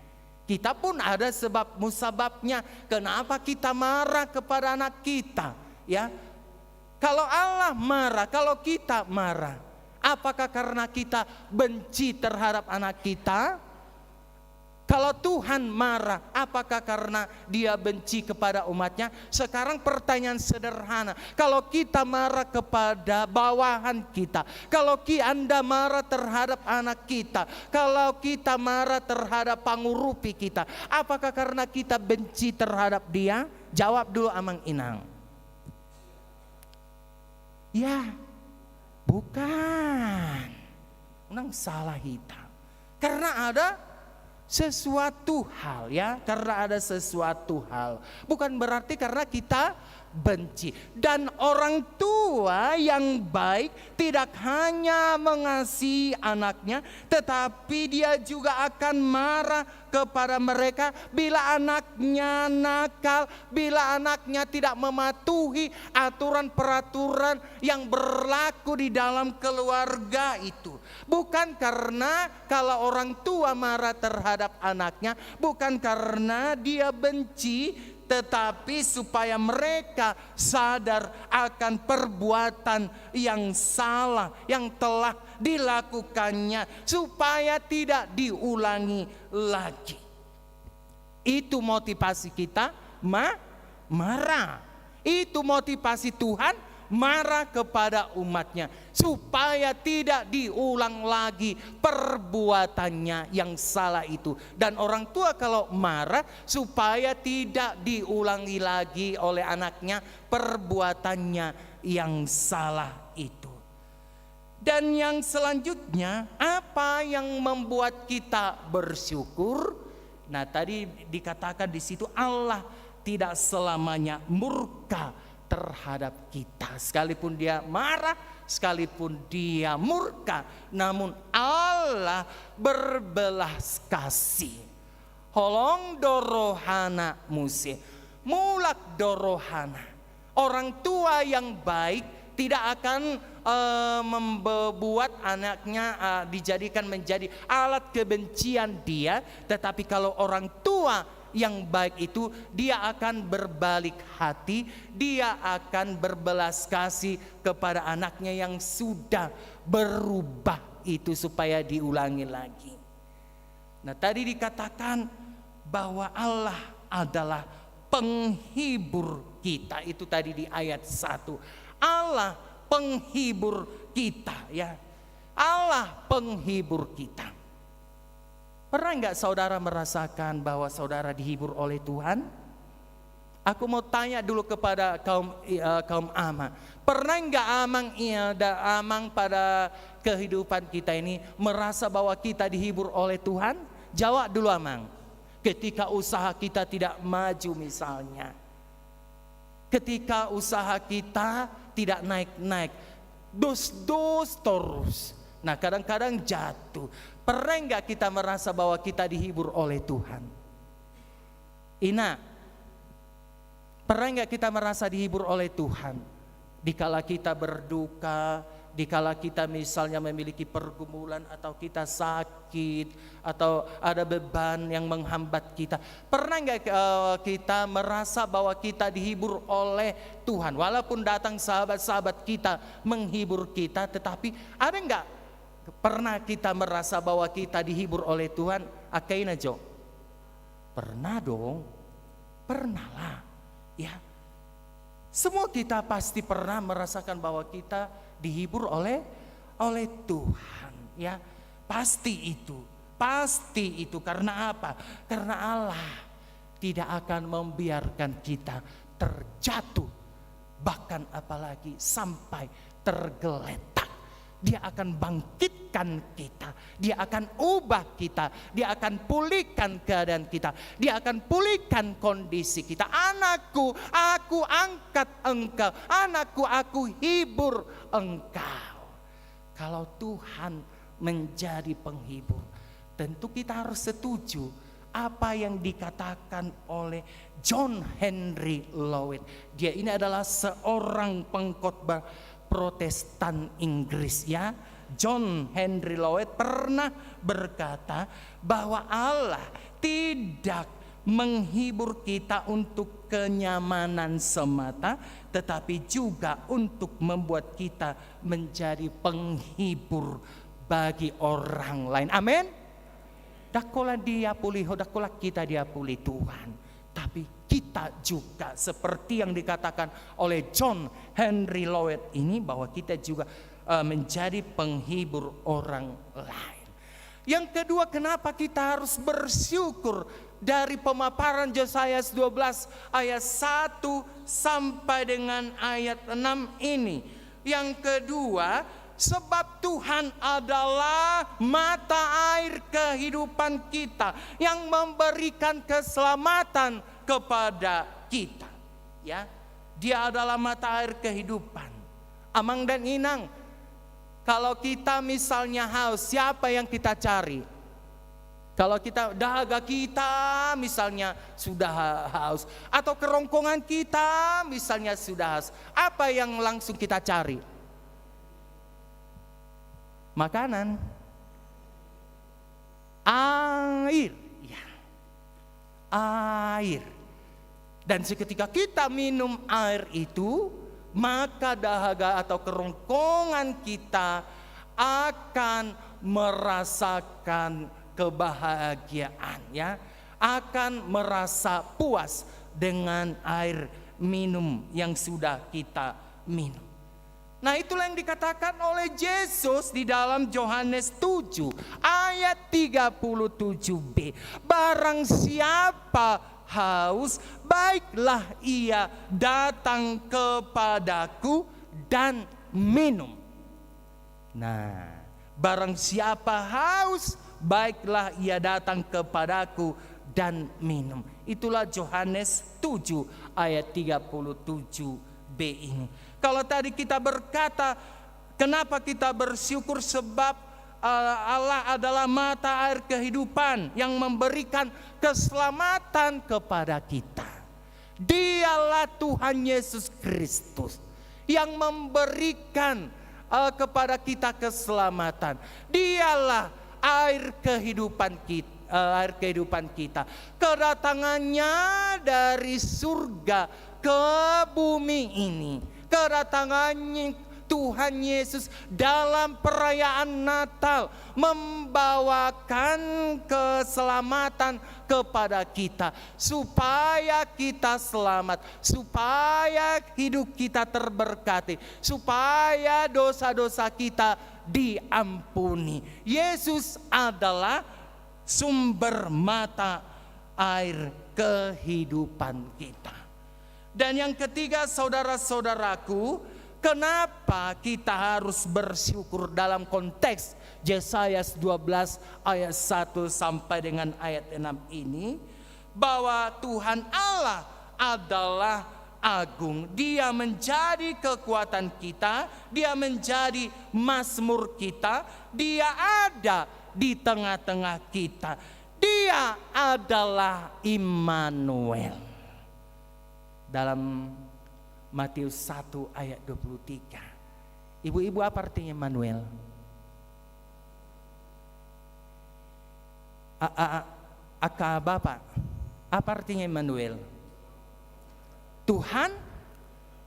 Kita pun ada sebab musababnya kenapa kita marah kepada anak kita. Ya, kalau Allah marah, kalau kita marah, apakah karena kita benci terhadap anak kita? Kalau Tuhan marah, apakah karena Dia benci kepada umatnya? Sekarang pertanyaan sederhana, kalau kita marah kepada bawahan kita, kalau Anda marah terhadap anak kita, kalau kita marah terhadap pangurupi kita, apakah karena kita benci terhadap dia? Jawab dulu Amang Inang. Ya, bukan. Unang salah hitam. Karena ada sesuatu hal ya, karena ada sesuatu hal. Bukan berarti karena kita benci. Dan orang tua yang baik tidak hanya mengasihi anaknya, tetapi dia juga akan marah kepada mereka bila anaknya nakal, bila anaknya tidak mematuhi aturan-peraturan yang berlaku di dalam keluarga itu. Bukan karena kalau orang tua marah terhadap anaknya, bukan karena dia benci, tetapi supaya mereka sadar akan perbuatan yang salah yang telah dilakukannya, supaya tidak diulangi lagi. Itu motivasi kita marah. Itu motivasi Tuhan marah kepada umatnya, supaya tidak diulang lagi perbuatannya yang salah itu. Dan orang tua kalau marah supaya tidak diulangi lagi oleh anaknya perbuatannya yang salah itu. Dan yang selanjutnya, apa yang membuat kita bersyukur? Nah, tadi dikatakan di situ Allah tidak selamanya murka terhadap kita. Sekalipun dia marah, sekalipun dia murka, namun Allah berbelas kasih. Holong dorohana musih, mulak dorohana. Orang tua yang baik tidak akan membuat anaknya dijadikan menjadi alat kebencian dia. Tetapi kalau orang tua yang baik itu, dia akan berbalik hati, dia akan berbelas kasih kepada anaknya yang sudah berubah itu supaya diulangi lagi. Nah, tadi dikatakan bahwa Allah adalah penghibur kita, itu tadi di ayat 1. Allah penghibur kita, ya. Allah penghibur kita. Pernah nggak saudara merasakan bahwa saudara dihibur oleh Tuhan? Aku mau tanya dulu kepada kaum Amang. Pernah nggak Amang pada kehidupan kita ini merasa bahwa kita dihibur oleh Tuhan? Jawab dulu Amang. Ketika usaha kita tidak maju misalnya. Ketika usaha kita tidak naik-naik. Dos-dos terus. Nah kadang-kadang jatuh. Pernah nggak kita merasa bahwa kita dihibur oleh Tuhan? Ina, pernah nggak kita merasa dihibur oleh Tuhan? Dikala kita berduka, dikala kita misalnya memiliki pergumulan atau kita sakit atau ada beban yang menghambat kita. Pernah nggak kita merasa bahwa kita dihibur oleh Tuhan? Walaupun datang sahabat-sahabat kita menghibur kita, tetapi ada nggak pernah kita merasa bahwa kita dihibur oleh Tuhan? Akaina Jo? Pernah dong, pernah lah, ya. Semua kita pasti pernah merasakan bahwa kita dihibur oleh Tuhan, ya. Pasti itu karena apa? Karena Allah tidak akan membiarkan kita terjatuh, bahkan apalagi sampai tergeletak. Dia akan bangkitkan kita, dia akan ubah kita, dia akan pulihkan keadaan kita, dia akan pulihkan kondisi kita. Anakku, aku angkat engkau, anakku, aku hibur engkau. Kalau Tuhan menjadi penghibur, tentu kita harus setuju apa yang dikatakan oleh John Henry Loweth. Dia ini adalah seorang pengkhotbah Protestan Inggris, ya. John Henry Loweth pernah berkata bahwa Allah tidak menghibur kita untuk kenyamanan semata, tetapi juga untuk membuat kita menjadi penghibur bagi orang lain. Amin. Dakola dia pulih, dakola kita dia pulih Tuhan. Tapi kita juga seperti yang dikatakan oleh John Henry Loweth ini, bahwa kita juga menjadi penghibur orang lain. Yang kedua, kenapa kita harus bersyukur? Dari pemaparan Yesaya 12 ayat 1 sampai dengan ayat 6 ini. Yang kedua, sebab Tuhan adalah mata air kehidupan kita yang memberikan keselamatan kepada kita, ya. Dia adalah mata air kehidupan. Amang dan Inang, kalau kita misalnya haus, siapa yang kita cari? Kalau kita dahaga kita misalnya sudah haus, atau kerongkongan kita misalnya sudah haus, apa yang langsung kita cari? Makanan, air, ya. Air. Dan seketika kita minum air itu, maka dahaga atau kerongkongan kita akan merasakan kebahagiaan, ya. Akan merasa puas dengan air minum yang sudah kita minum. Nah, itulah yang dikatakan oleh Yesus di dalam Yohanes 7 ayat 37b. Barang siapa haus, baiklah ia datang kepadaku dan minum. Nah, barang siapa haus, baiklah ia datang kepadaku dan minum. Itulah Yohanes 7 ayat 37b ini. Kalau tadi kita berkata, kenapa kita bersyukur? Sebab Allah adalah mata air kehidupan yang memberikan keselamatan kepada kita. Dialah Tuhan Yesus Kristus yang memberikan kepada kita keselamatan. Dialah air kehidupan kita. Kedatangannya dari surga ke bumi ini. Kedatangannya Tuhan Yesus dalam perayaan Natal membawakan keselamatan kepada kita, supaya kita selamat, supaya hidup kita terberkati, supaya dosa-dosa kita diampuni. Yesus adalah sumber mata air kehidupan kita. Dan yang ketiga, saudara-saudaraku, kenapa kita harus bersyukur dalam konteks Yesaya 12 ayat 1 sampai dengan ayat 6 ini, bahwa Tuhan Allah adalah agung. Dia menjadi kekuatan kita, Dia menjadi mazmur kita, Dia ada di tengah-tengah kita. Dia adalah Immanuel. Dalam Matius 1 ayat 23. Ibu-ibu, apa artinya Immanuel? Bapak, apa artinya Immanuel? Tuhan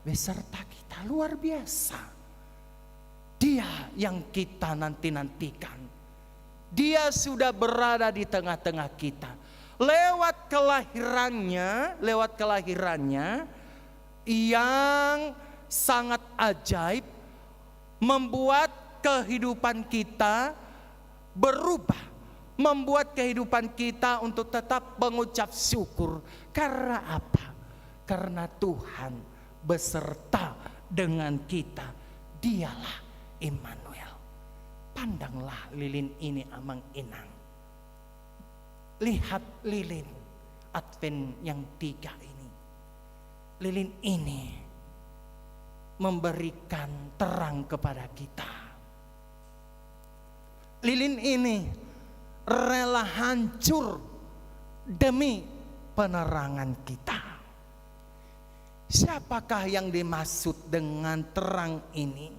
beserta kita. Luar biasa. Dia yang kita nanti-nantikan. Dia sudah berada di tengah-tengah kita. Lewat kelahirannya yang sangat ajaib, membuat kehidupan kita berubah, membuat kehidupan kita untuk tetap mengucap syukur. Karena apa? Karena Tuhan beserta dengan kita. Dialah Immanuel. Pandanglah lilin ini amang inang. Lihat lilin Advent yang 3 ini. Lilin ini memberikan terang kepada kita. Lilin ini rela hancur demi penerangan kita. Siapakah yang dimaksud dengan terang ini?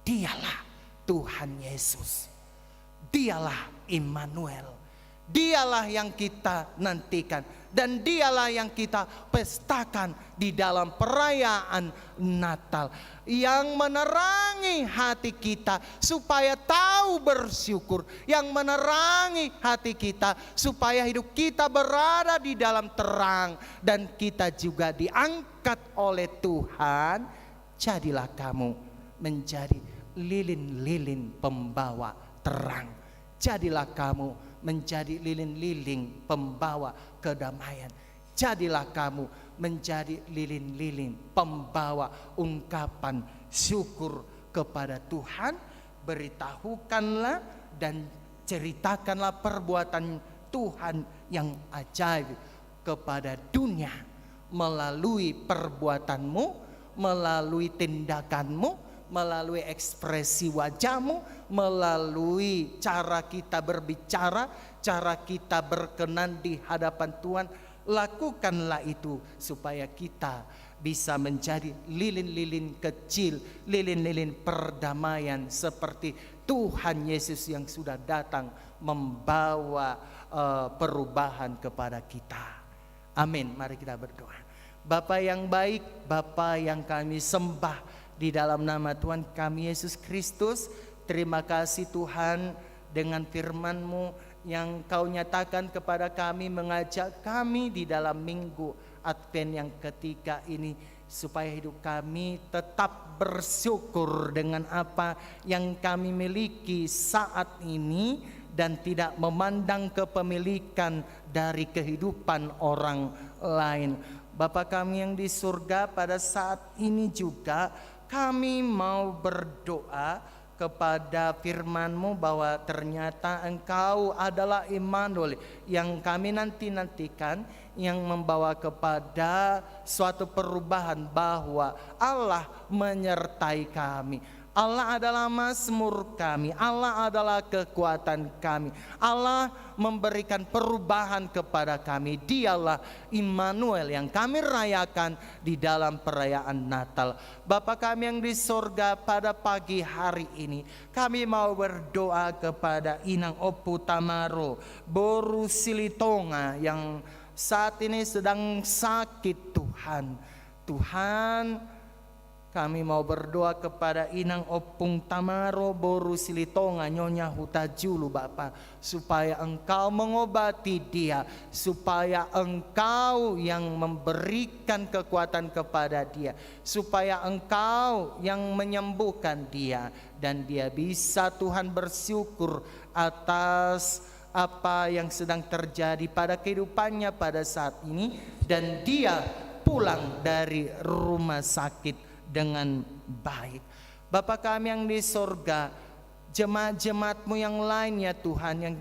Dialah Tuhan Yesus. Dialah Immanuel. Dialah yang kita nantikan, dan dialah yang kita pestakan di dalam perayaan Natal, yang menerangi hati kita supaya tahu bersyukur, yang menerangi hati kita supaya hidup kita berada di dalam terang, dan kita juga diangkat oleh Tuhan. Jadilah kamu menjadi lilin-lilin pembawa terang. Jadilah kamu menjadi lilin-lilin pembawa kedamaian. Jadilah kamu menjadi lilin-lilin pembawa ungkapan syukur kepada Tuhan. Beritahukanlah dan ceritakanlah perbuatan Tuhan yang ajaib kepada dunia melalui perbuatanmu, melalui tindakanmu, melalui ekspresi wajahmu, melalui cara kita berbicara, cara kita berkenan di hadapan Tuhan. Lakukanlah itu supaya kita bisa menjadi lilin-lilin kecil, lilin-lilin perdamaian seperti Tuhan Yesus yang sudah datang membawa perubahan kepada kita. Amin. Mari kita berdoa. Bapa yang baik, Bapa yang kami sembah di dalam nama Tuhan kami Yesus Kristus, terima kasih Tuhan dengan firman-Mu yang Kau nyatakan kepada kami, mengajak kami di dalam minggu Advent yang ketiga ini, supaya hidup kami tetap bersyukur dengan apa yang kami miliki saat ini, dan tidak memandang kepemilikan dari kehidupan orang lain. Bapa kami yang di surga, pada saat ini juga kami mau berdoa kepada firman-Mu bahwa ternyata Engkau adalah Immanuel yang kami nantikan, yang membawa kepada suatu perubahan bahwa Allah menyertai kami. Allah adalah mazmur kami, Allah adalah kekuatan kami, Allah memberikan perubahan kepada kami. Dialah Immanuel yang kami rayakan di dalam perayaan Natal. Bapa kami yang di sorga, pada pagi hari ini kami mau berdoa kepada Inang Opu Tamaro Boru Silitonga yang saat ini sedang sakit. Tuhan, Kami mau berdoa kepada Inang Opung Tamaro Boru Silitonga Nyonya Hutajulu Bapa, supaya Engkau mengobati dia, supaya Engkau yang memberikan kekuatan kepada dia, supaya Engkau yang menyembuhkan dia, dan dia bisa Tuhan bersyukur atas apa yang sedang terjadi pada kehidupannya pada saat ini, dan dia pulang dari rumah sakit dengan baik. Bapa kami yang di sorga, jemaat-jemaat-Mu yang lain ya Tuhan, yang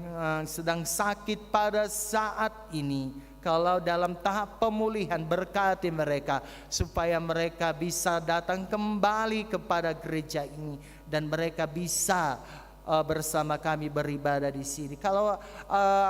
sedang sakit pada saat ini, kalau dalam tahap pemulihan, berkati mereka supaya mereka bisa datang kembali kepada gereja ini, dan mereka bisa bersama kami beribadah di sini. Kalau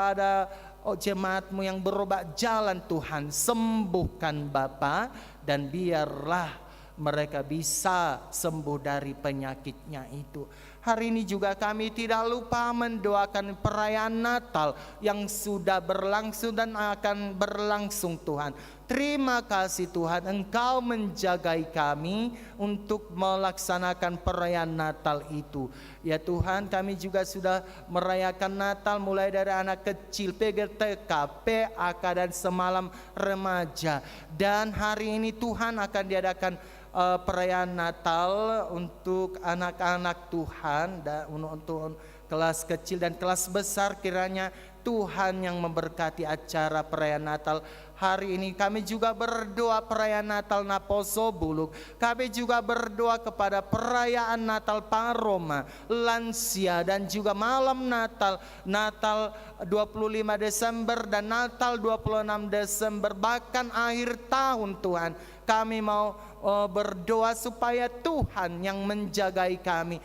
ada jemaat-Mu yang berubah jalan, Tuhan sembuhkan Bapa, dan biarlah mereka bisa sembuh dari penyakitnya itu. Hari ini juga kami tidak lupa mendoakan perayaan Natal yang sudah berlangsung dan akan berlangsung Tuhan. Terima kasih Tuhan, Engkau menjagai kami untuk melaksanakan perayaan Natal itu. Ya Tuhan, kami juga sudah merayakan Natal mulai dari anak kecil, PGTK, PAK, dan semalam remaja. Dan hari ini Tuhan akan diadakan perayaan Natal untuk anak-anak Tuhan, dan untuk kelas kecil dan kelas besar. Kiranya Tuhan yang memberkati acara perayaan Natal hari ini. Kami juga berdoa perayaan Natal Naposo Buluk. Kami juga berdoa kepada perayaan Natal Paroma, lansia, dan juga malam Natal, Natal 25 Desember dan Natal 26 Desember, bahkan akhir tahun Tuhan. Kami mau berdoa supaya Tuhan yang menjagai kami.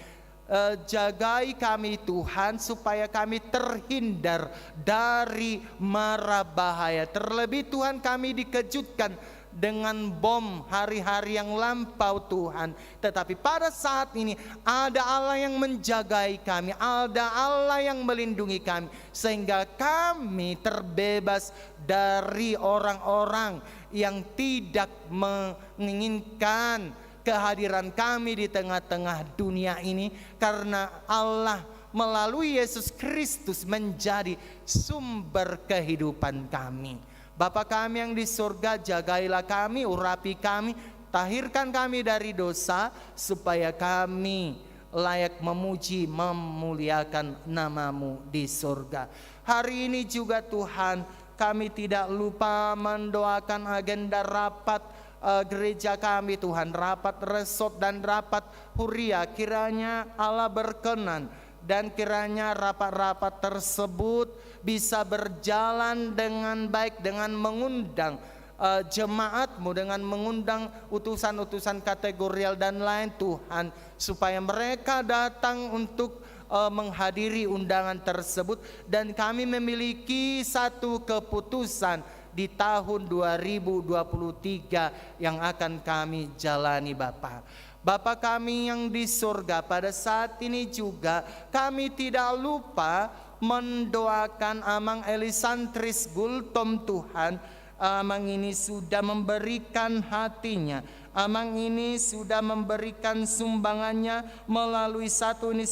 Jagai kami Tuhan, supaya kami terhindar dari mara bahaya. Terlebih Tuhan, kami dikejutkan dengan bom hari-hari yang lampau Tuhan. Tetapi pada saat ini ada Allah yang menjagai kami, ada Allah yang melindungi kami, sehingga kami terbebas dari orang-orang yang tidak menginginkan kehadiran kami di tengah-tengah dunia ini, karena Allah melalui Yesus Kristus menjadi sumber kehidupan kami. Bapa kami yang di surga, jagailah kami, urapi kami, tahirkan kami dari dosa, supaya kami layak memuji, memuliakan nama-Mu di surga. Hari ini juga Tuhan, kami tidak lupa mendoakan agenda rapat gereja kami Tuhan, rapat resort dan rapat huria. Kiranya Allah berkenan, dan kiranya rapat-rapat tersebut bisa berjalan dengan baik, dengan mengundang jemaat-Mu, dengan mengundang utusan-utusan kategorial dan lain Tuhan, supaya mereka datang untuk menghadiri undangan tersebut. Dan kami memiliki satu keputusan di tahun 2023 yang akan kami jalani Bapa. Bapa kami yang di surga, pada saat ini juga kami tidak lupa mendoakan Amang Elisantris Gultom Tuhan. Amang ini sudah memberikan hatinya, Amang ini sudah memberikan sumbangannya melalui satu ini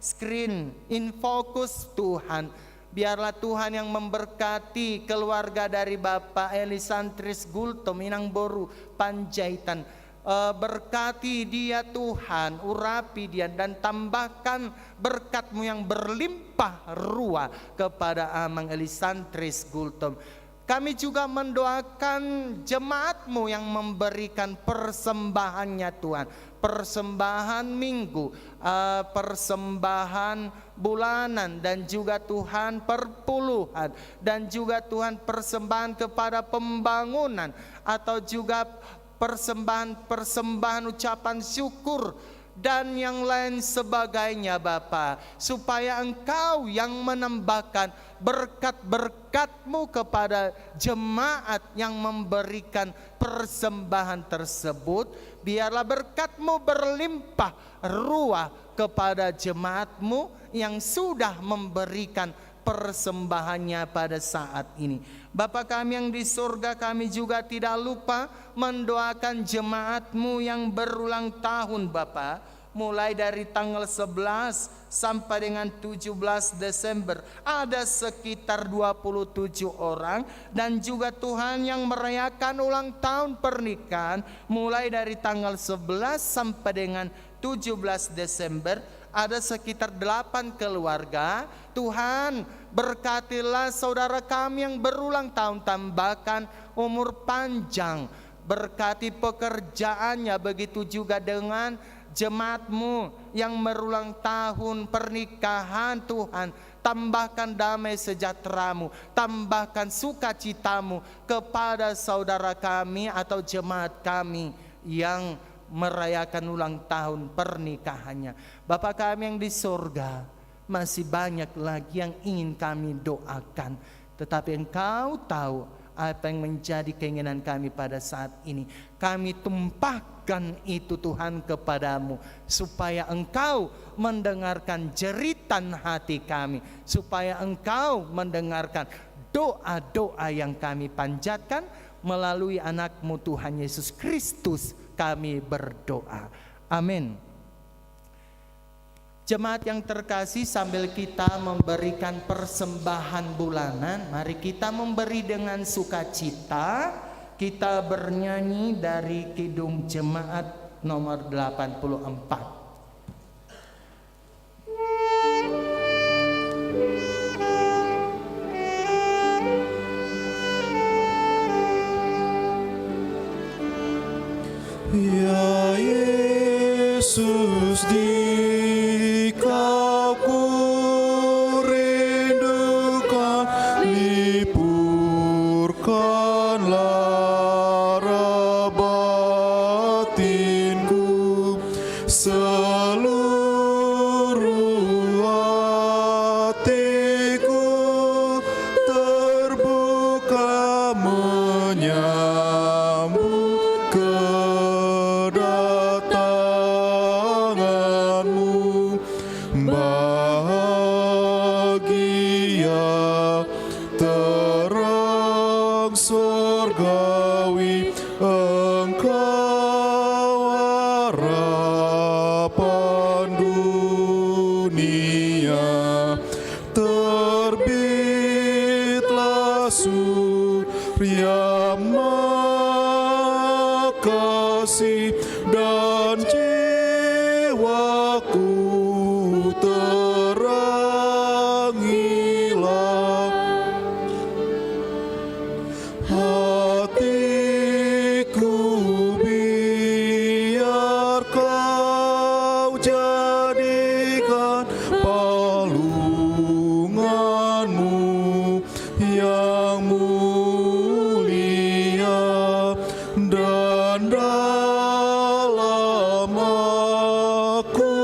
screen in focus Tuhan. Biarlah Tuhan yang memberkati keluarga dari Bapak Elisantris Gultom Inang Boru Panjaitan. Berkati dia Tuhan, urapi dia, dan tambahkan berkat-Mu yang berlimpah ruah kepada Amang Elisantris Gultom. Kami juga mendoakan jemaat-Mu yang memberikan persembahannya Tuhan, persembahan minggu, persembahan bulanan, dan juga Tuhan perpuluhan, dan juga Tuhan persembahan kepada pembangunan, atau juga persembahan ucapan syukur dan yang lain sebagainya Bapa, supaya Engkau yang menambahkan berkat-berkat-Mu kepada jemaat yang memberikan persembahan tersebut. Biarlah berkat-Mu berlimpah ruah kepada jemaat-Mu yang sudah memberikan persembahannya pada saat ini. Bapa kami yang di surga, kami juga tidak lupa mendoakan jemaat-Mu yang berulang tahun Bapa, mulai dari tanggal 11 sampai dengan 17 Desember. Ada sekitar 27 orang, dan juga Tuhan yang merayakan ulang tahun pernikahan mulai dari tanggal 11 sampai dengan 17 Desember. Ada sekitar 8 keluarga. Tuhan, berkatilah saudara kami yang berulang tahun, tambahkan umur panjang, berkati pekerjaannya, begitu juga dengan jemaat-Mu yang berulang tahun pernikahan. Tuhan, tambahkan damai sejahtera-Mu, tambahkan sukacita-Mu kepada saudara kami atau jemaat kami yang merayakan ulang tahun pernikahannya. Bapa kami yang di surga, masih banyak lagi yang ingin kami doakan, tetapi Engkau tahu apa yang menjadi keinginan kami pada saat ini. Kami tumpahkan itu Tuhan kepadamu, supaya Engkau mendengarkan jeritan hati kami, supaya Engkau mendengarkan doa-doa yang kami panjatkan melalui anak-Mu Tuhan Yesus Kristus. Kami berdoa, amin. Jemaat yang terkasih, sambil kita memberikan persembahan bulanan, mari kita memberi dengan sukacita. Kita bernyanyi dari Kidung Jemaat nomor 84. Ya Yesus, di Kau ku rindukan, lipurkan lara batinku, seluruh hatiku terbuka menyambut kedatangan-Mu. Bahagia terang surgawi, Engkau harapan dunia. Terbitlah surya makasih, dan jiwaku terangilah. Hatiku biar Kau jadikan palungan-Mu yang mulia, dan dalam aku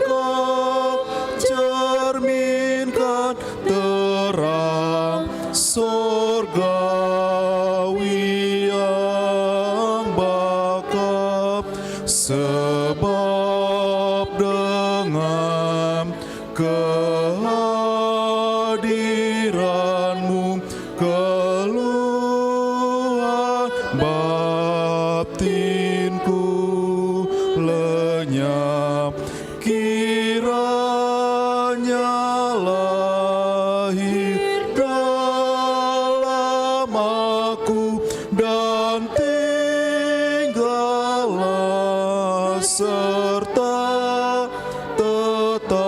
Kau cerminkan terang surgawi yang bakal. Sebab dengan kehadiran-Mu keluhan batinku lenyap. Kiranya lahir dalam aku, dan tinggallah serta tetap.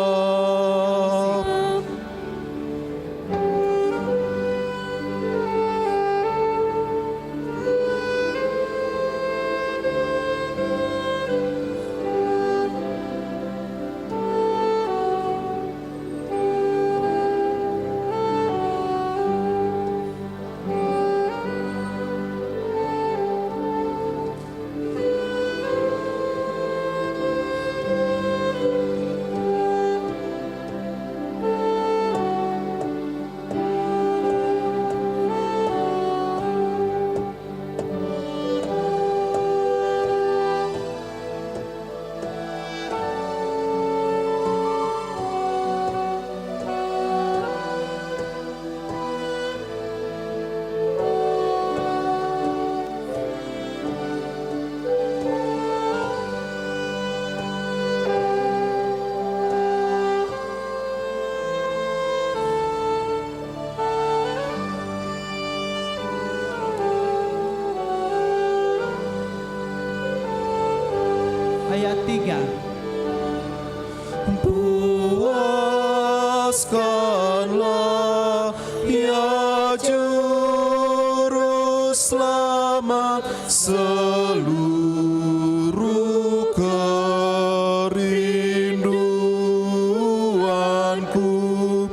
ayat 3. Puaskanlah ya Juru Selamat seluruh kerinduanku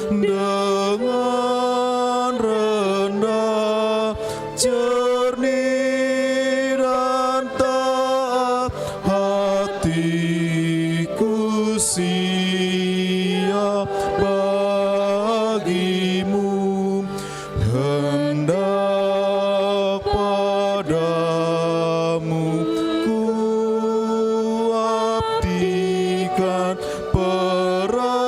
dengan rendah, jernih dan taat hatiku siap bagimu, hendak padamu ku abdikan perananku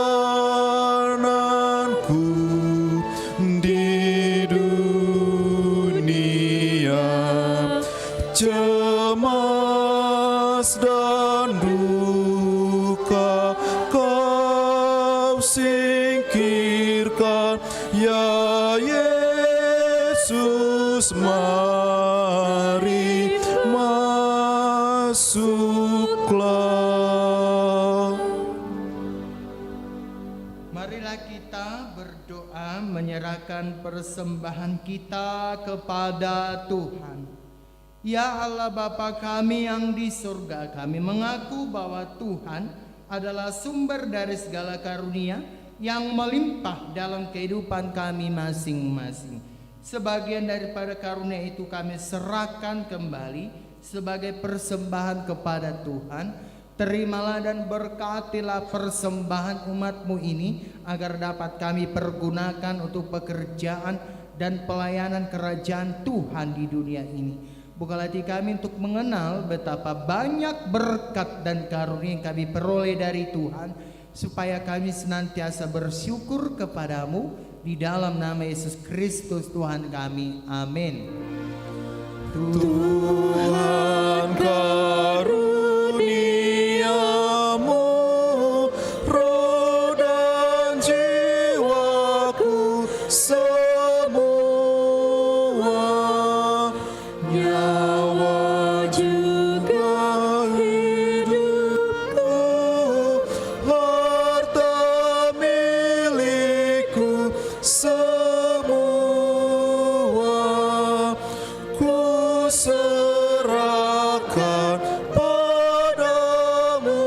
di dunia. Cemas dan duka kau singkirkan, ya Yesus, mari masuklah. Marilah kita berdoa menyerahkan persembahan kita kepada Tuhan. Ya Allah Bapa kami yang di surga, kami mengaku bahwa Tuhan adalah sumber dari segala karunia yang melimpah dalam kehidupan kami masing-masing. Sebagian daripada karunia itu kami serahkan kembali sebagai persembahan kepada Tuhan. Terimalah dan berkatilah persembahan umat-Mu ini agar dapat kami pergunakan untuk pekerjaan dan pelayanan kerajaan Tuhan di dunia ini. Bukalah hati kami untuk mengenal betapa banyak berkat dan karunia yang kami peroleh dari Tuhan, supaya kami senantiasa bersyukur kepadamu di dalam nama Yesus Kristus Tuhan kami. Amin. Tuhan karuniamu, roh dan jiwaku semua, nyawa juga hidupku, harta milikku semua, ku serahkan padamu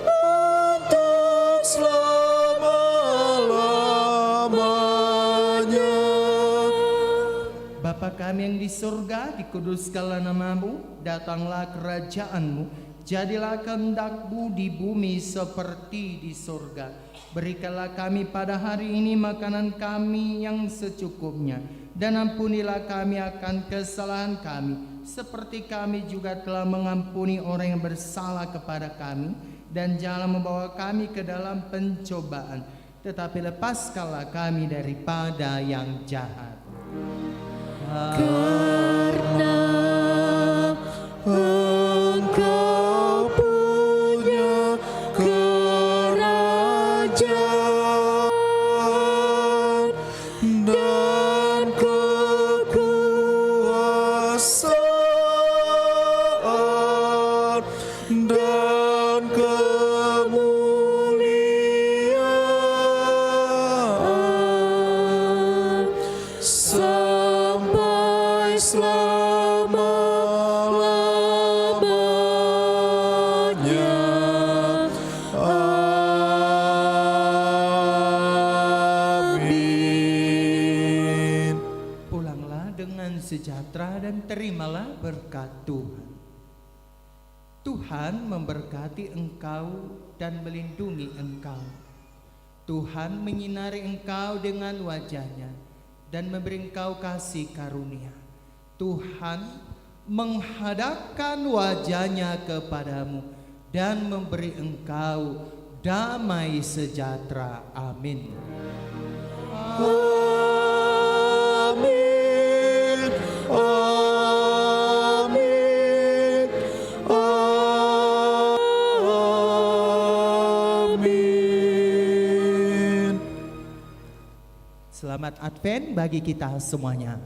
untuk selama-lamanya. Bapa kami yang di surga, dikuduskanlah namamu, datanglah kerajaanmu, jadilah kehendak-Mu di bumi seperti di surga. Berikanlah kami pada hari ini makanan kami yang secukupnya, dan ampunilah kami akan kesalahan kami, seperti kami juga telah mengampuni orang yang bersalah kepada kami. Dan janganlah membawa kami ke dalam pencobaan, tetapi lepaskanlah kami daripada yang jahat. Karena Engkau punya kerajaan dan kekuasaan dan kemuliaan sampai selama-lamanya. Amin. Pulanglah dengan sejahtera dan terimalah berkat Tuhan. Tuhan memberkati engkau dan melindungi engkau. Tuhan menyinari engkau dengan wajah-Nya dan memberi engkau kasih karunia. Tuhan menghadapkan wajah-Nya kepadamu dan memberi engkau damai sejahtera. Amin. Amin. Amin. Amin. Selamat Advent bagi kita semuanya.